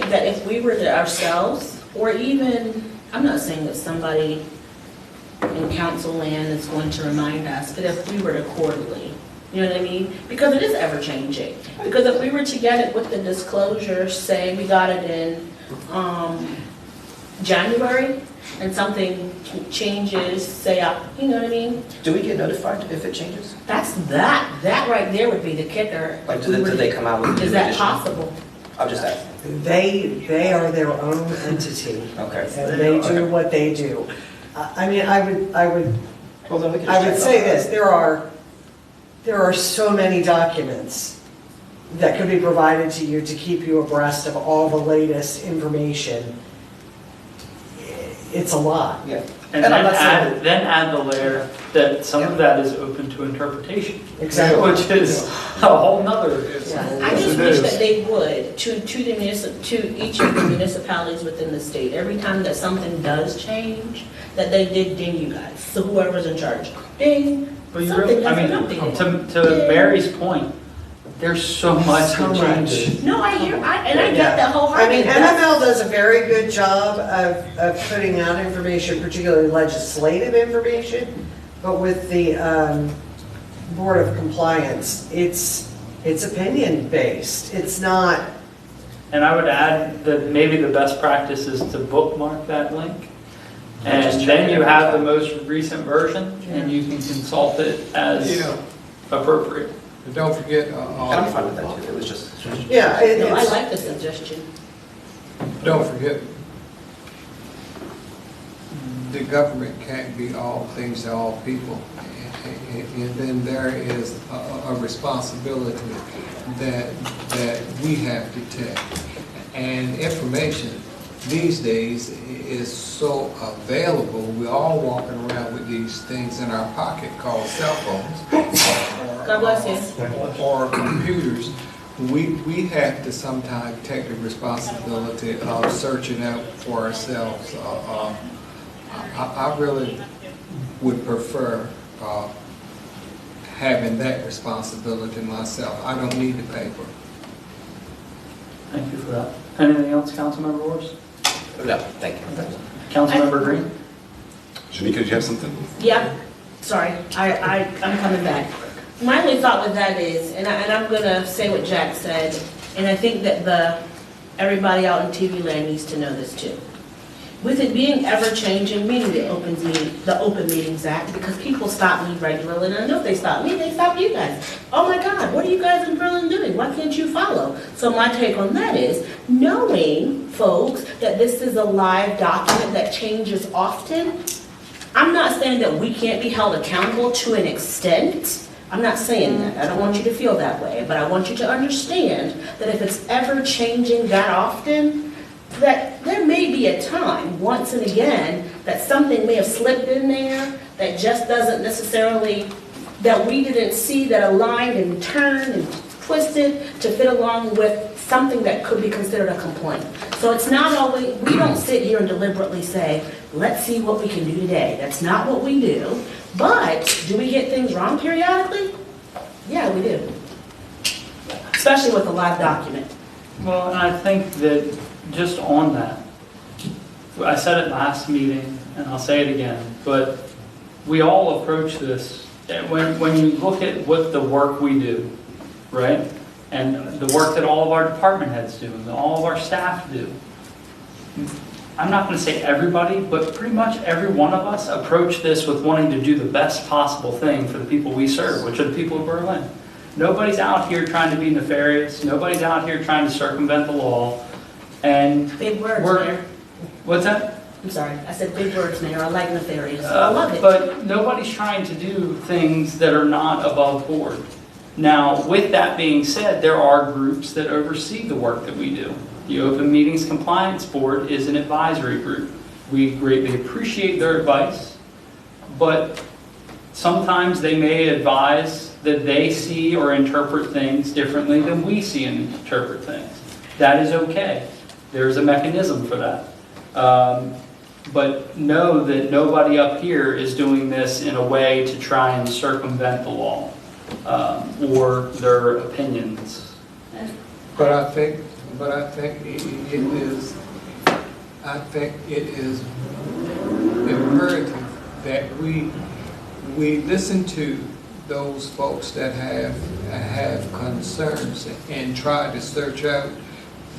that if we were to ourselves, or even, I'm not saying that somebody in council land is going to remind us, but if we were to quarterly, you know what I mean? Because it is ever changing. Because if we were to get it with the disclosure, say we got it in January, and something changes, say up, you know what I mean? Do we get notified if it changes? That right there would be the kicker. Like, do they come out with new Is that additional- possible? I'm just asking. They are their own entity. Okay. And they do what they do. I mean, I would Well, then we can just I would check say on this, that. there are so many documents that could be provided to you to keep you abreast of all the latest information. It's a lot. Yeah. And And I'm then not saying- add the layer that some of that is open to interpretation. Exactly. Which is a whole nother. I just wish that they would, to each of the municipalities within the state, every time that something does change, that they did ding you guys, so whoever's in charge, ding, But you something really, has I been mean, updated. to Mary's point, there's so much So that much. changes. No, I hear, and I get that I wholeheartedly. mean, MML does a very good job of putting out information, particularly legislative information, but with the Board of Compliance, it's opinion-based. It's not, And I would add that maybe the best practice is to bookmark that link. And Just check then it you every have the time. most recent version, and you can consult it as Yeah. appropriate. But don't forget, And I'm fine with that too. It was just. yeah, No, I it's, like the suggestion. don't forget, the government can't be all things to all people. And then there is a responsibility that we have to take. And information these days is so available, we're all walking around with these things in our pocket called cell phones. God bless you. Or computers. We have to sometimes take the responsibility of searching out for ourselves. I really would prefer having that responsibility myself. I don't need the paper. Thank you for that. Anything else, Councilmember Morris? No, thank you. Councilmember Green? Shanika, did you have something? Yeah, sorry, I'm coming back. My only thought with that is, and I'm gonna say what Jack said, and I think that everybody out in TV land needs to know this too. With it being ever-changing, we need the Open Meetings Act, because people stop me regularly, and I know if they stop me, they stop you guys. Oh my God, what are you guys in Berlin doing? Why can't you follow? So my take on that is, knowing, folks, that this is a live document that changes often, I'm not saying that we can't be held accountable to an extent. I'm not saying that. I don't want you to feel that way, but I want you to understand that if it's ever changing that often, that there may be a time, once and again, that something may have slipped in there that just doesn't necessarily, that we didn't see, that aligned and turned and twisted to fit along with something that could be considered a complaint. So it's not always, we don't sit here and deliberately say, let's see what we can do today. That's not what we do. But do we get things wrong periodically? Yeah, we do. Especially with a live document. Well, and I think that just on that, I said it last meeting, and I'll say it again, but we all approach this, when you look at what the work we do, right? And the work that all of our department heads do, and all of our staff do. I'm not going to say everybody, but pretty much every one of us approach this with wanting to do the best possible thing for the people we serve, which are the people of Berlin. Nobody's out here trying to be nefarious. Nobody's out here trying to circumvent the law. And Big words, Mayor. What's that? I'm sorry, I said big words, Mayor. I like nefarious. I love it. But nobody's trying to do things that are not above board. Now, with that being said, there are groups that oversee the work that we do. The Open Meetings Compliance Board is an advisory group. We greatly appreciate their advice, but sometimes they may advise that they see or interpret things differently than we see and interpret things. That is okay. There's a mechanism for that. But know that nobody up here is doing this in a way to try and circumvent the law or their opinions. But I think it is imperative that we listen to those folks that have concerns and try to search out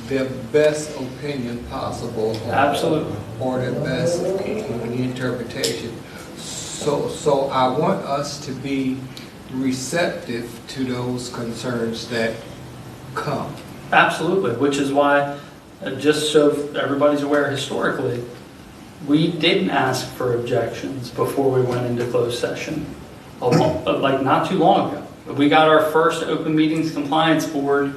the best opinion possible. Absolutely. Or the best interpretation. So I want us to be receptive to those concerns that come. Absolutely, which is why, just so everybody's aware historically, we didn't ask for objections before we went into closed session, like not too long ago. We got our first Open Meetings Compliance Board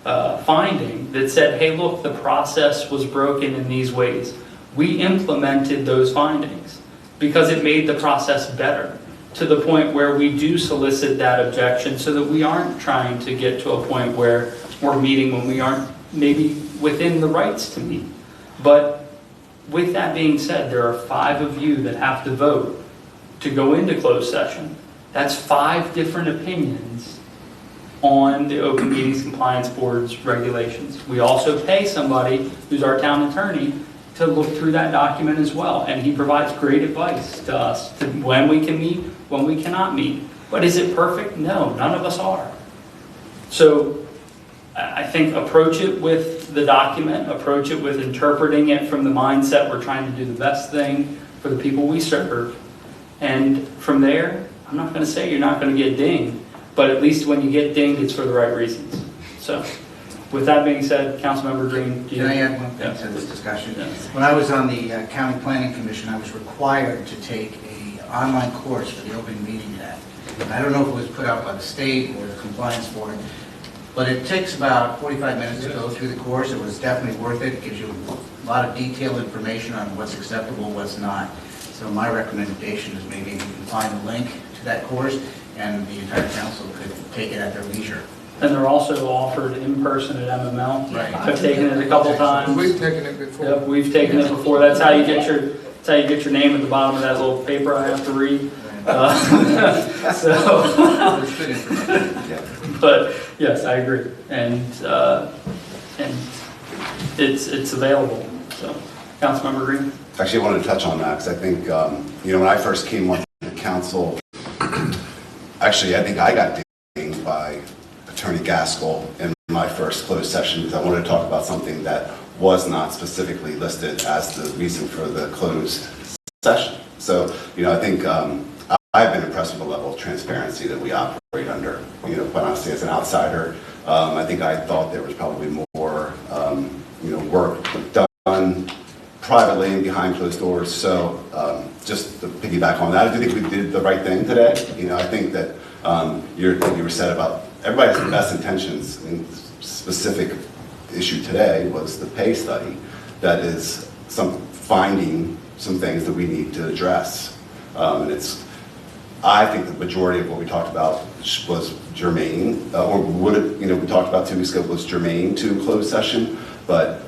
finding that said, hey, look, the process was broken in these ways. We implemented those findings because it made the process better, to the point where we do solicit that objection so that we aren't trying to get to a point where we're meeting when we aren't maybe within the rights to meet. But with that being said, there are 5 of you that have to vote to go into closed session. That's 5 different opinions on the Open Meetings Compliance Board's regulations. We also pay somebody who's our town attorney to look through that document as well, and he provides great advice to us to when we can meet, when we cannot meet. But is it perfect? No, none of us are. So I think approach it with the document, approach it with interpreting it from the mindset we're trying to do the best thing for the people we serve. And from there, I'm not going to say you're not going to get dinged, but at least when you get dinged, it's for the right reasons. So with that being said, Councilmember Green. Can I add one thing to this discussion? When I was on the County Planning Commission, I was required to take an online course for the Open Meeting Act. And I don't know if it was put out by the state or the Compliance Board, but it takes about 45 minutes to go through the course. It was definitely worth it. It gives you a lot of detailed information on what's acceptable, what's not. So my recommendation is maybe you can find a link to that course and the entire council could take it at their leisure. And they're also offered in person at MML. Right. I've taken it a couple times. We've taken it before. Yep, we've taken it before. That's how you get your name at the bottom of that little paper I have to read. But yes, I agree, and it's available. So, Councilmember Green. Actually, I wanted to touch on that because I think when I first came on the council, actually I think I got dinged by Attorney Gaskell in my first closed session because I wanted to talk about something that was not specifically listed as the reason for the closed session. So, I think I've been impressed with the level of transparency that we operate under. Quite honestly, as an outsider, I think I thought there was probably more, work done privately and behind closed doors. So, just to piggyback on that, I do think we did the right thing today. I think that you were said about everybody has the best intentions. I mean, specific issue today was the pay study that is finding some things that we need to address. And I think the majority of what we talked about was germane, or would have, we talked about 2 weeks ago was germane to closed session, but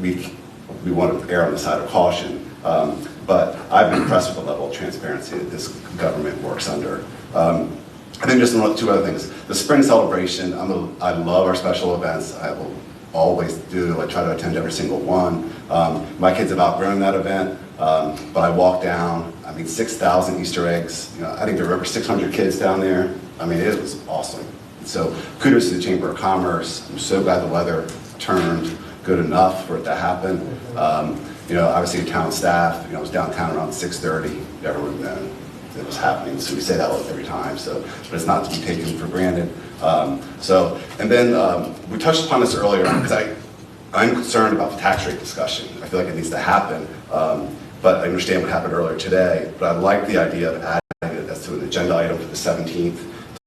we want to err on the side of caution. But I've been impressed with the level of transparency that this government works under. And then just 2 other things. The spring celebration, I love our special events. I will always do. I try to attend every single one. My kids have outgrown that event, but I walked down, 6,000 Easter eggs. I think there were over 600 kids down there. It was awesome. So kudos to the Chamber of Commerce. I'm so glad the weather turned good enough for it to happen. Obviously town staff, I was downtown around 6:30. Everyone knew it was happening. So we say that every time. So, but it's not to be taken for granted. And then we touched upon this earlier because I'm concerned about the tax rate discussion. I feel like it needs to happen. But I understand what happened earlier today. But I like the idea of adding it as to an agenda item for the 17th.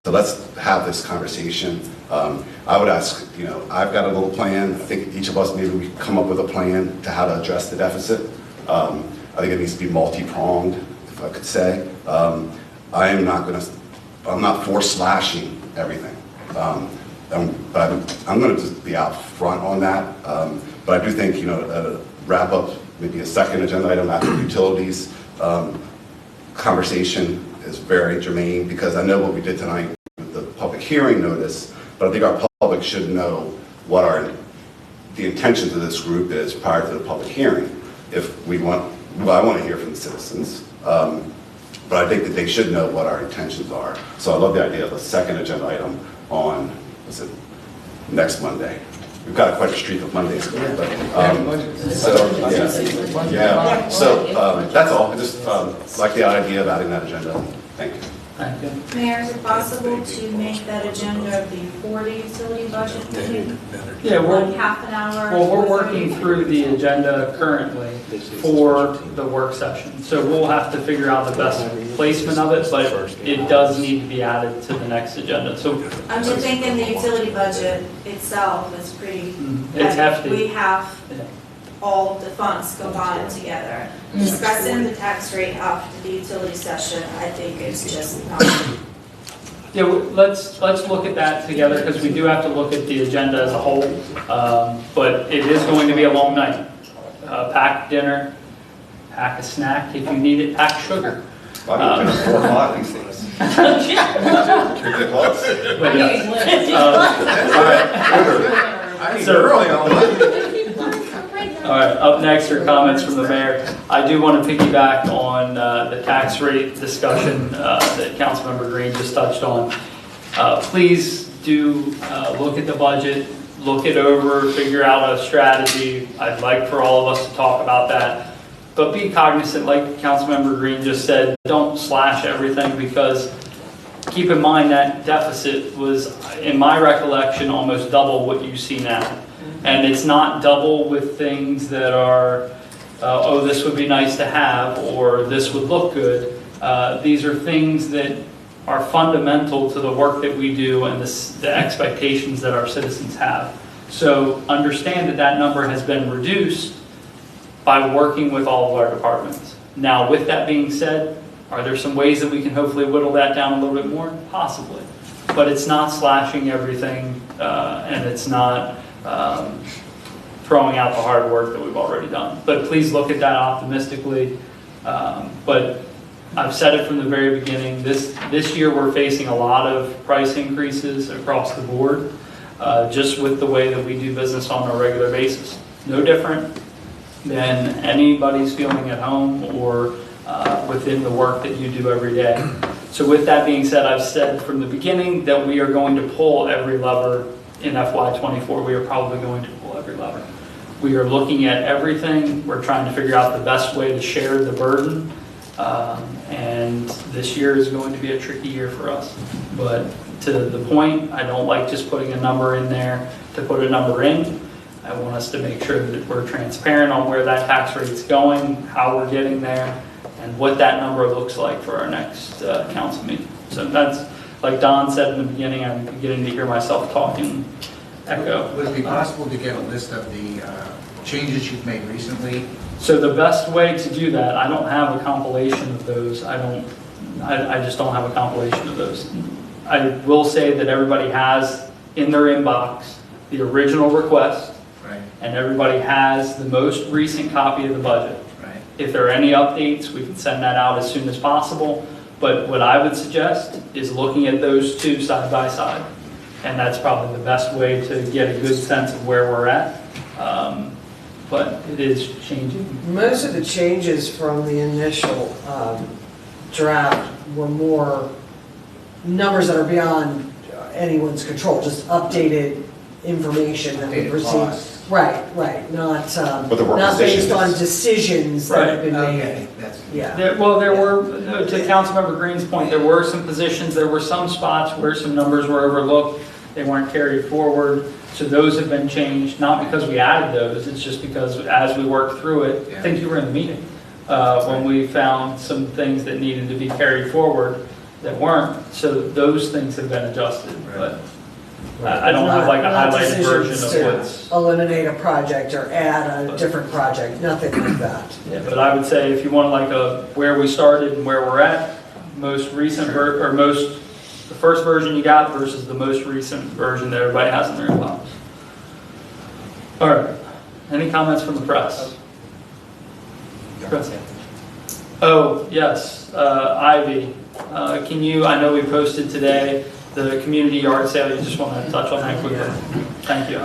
So let's have this conversation. I would ask, I've got a little plan. I think each of us maybe we come up with a plan to how to address the deficit. I think it needs to be multi-pronged, if I could say. I'm not for slashing everything. But I'm going to just be out front on that. But I do think, wrap up maybe a second agenda item after utilities conversation is very germane because I know what we did tonight with the public hearing notice, but I think our public should know what the intentions of this group is prior to the public hearing. If we want, well, I want to hear from the citizens, but I think that they should know what our intentions are. So I love the idea of a second agenda item on, what's it, next Monday. We've got quite a streak of Mondays going, but, so that's all. I just like the idea of adding that agenda. Thank you. Thank you. Mayor, is it possible to make that agenda before the utility budget meeting? Yeah, Like half an hour? well, we're working through the agenda currently for the work session. So we'll have to figure out the best placement of it, but it does need to be added to the next agenda. So I'm just thinking the utility budget itself is pretty. it's hefty. We have all the funds combined together. Discussing the tax rate after the utility session, I think is just not. Yeah, let's look at that together, because we do have to look at the agenda as a whole. But it is going to be a long night. Pack dinner, pack a snack if you need it, pack sugar. Well, I mean, it's 4 o'clock these days. Pretty close. But all right, up next are comments from the mayor. I do want to piggyback on the tax rate discussion that Councilmember Green just touched on. Please do look at the budget, look it over, figure out a strategy. I'd like for all of us to talk about that. But be cognizant, like Councilmember Green just said, don't slash everything, because keep in mind that deficit was, in my recollection, almost double what you see now. And it's not double with things that are, oh, this would be nice to have, or this would look good. These are things that are fundamental to the work that we do and the expectations that our citizens have. So understand that that number has been reduced by working with all of our departments. Now, with that being said, are there some ways that we can hopefully whittle that down a little bit more? Possibly. But it's not slashing everything, and it's not throwing out the hard work that we've already done. But please look at that optimistically. But I've said it from the very beginning, this year we're facing a lot of price increases across the board, just with the way that we do business on a regular basis. No different than anybody's feeling at home or within the work that you do every day. So with that being said, I've said from the beginning that we are going to pull every lever in FY24. We are probably going to pull every lever. We are looking at everything. We're trying to figure out the best way to share the burden. And this year is going to be a tricky year for us. But to the point, I don't like just putting a number in there to put a number in. I want us to make sure that we're transparent on where that tax rate's going, how we're getting there, and what that number looks like for our next council meeting. So that's, like Don said in the beginning, I'm beginning to hear myself talking echo. Would it be possible to get a list of the changes you've made recently? So the best way to do that, I don't have a compilation of those. I just don't have a compilation of those. I will say that everybody has in their inbox the original request, right, and everybody has the most recent copy of the budget. Right. If there are any updates, we can send that out as soon as possible. But what I would suggest is looking at those two side by side. And that's probably the best way to get a good sense of where we're at. But it is changing. Most of the changes from the initial draft were more numbers that are beyond anyone's control, just updated information that we Updated received. costs. Right, not But the work not based position on is- decisions that have been made. Okay, that's. Yeah. There were, to Councilmember Green's point, there were some positions, there were some spots where some numbers were overlooked. They weren't carried forward. So those have been changed, not because we added those, it's just because as we worked through it, I think you were in the meeting, when we found some things that needed to be carried forward that weren't. So those things have been adjusted, but I don't have like a Not highlighted version decisions of to what's. eliminate a project or add a different project, nothing like that. Yeah, but I would say if you want like a where we started and where we're at, most recent the first version you got versus the most recent version that everybody has in their inbox. All right. Any comments from the press? Press. Oh, yes. Ivy, can you, I know we posted today the community yard sale. You just want to touch on that quickly? Thank you.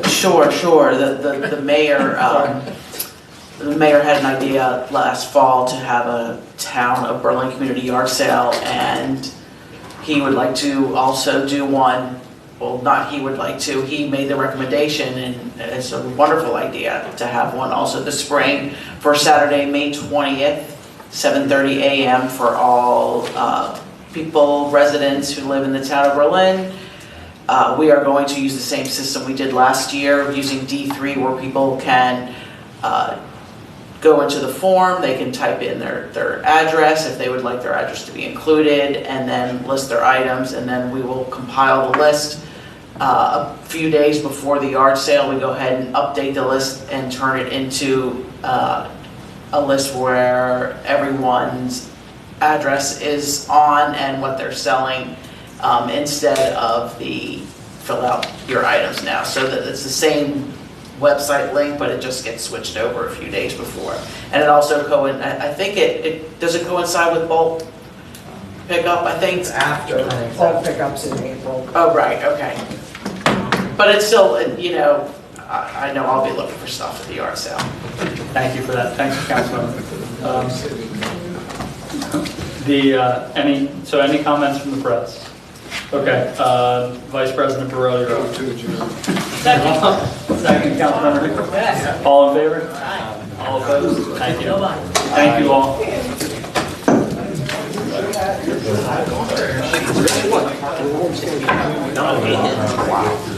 Sure. The mayor, the mayor had an idea last fall to have a Town of Berlin community yard sale, and he would like to also do one. Well, not he would like to, he made the recommendation, and it's a wonderful idea to have one also this spring for Saturday, May 20th, 7:30 a.m. for all people, residents who live in the town of Berlin. We are going to use the same system we did last year, using D3, where people can go into the form, they can type in their address, if they would like their address to be included, and then list their items, and then we will compile the list. A few days before the yard sale, we go ahead and update the list and turn it into a list where everyone's address is on and what they're selling, instead of the fill out your items now. So that it's the same website link, but it just gets switched over a few days before. And it also I think it does it coincide with bulk pickup, I think? It's after, all pickups in April. Oh, right, okay. But it's still, you know, I know I'll be looking for stuff at the yard sale. Thank you for that. Thanks, Councilman. Any comments from the press? Okay, Vice President Barone. Second, Councilmember Nichols. All in favor? All opposed? Thank you. Thank you all. Wow.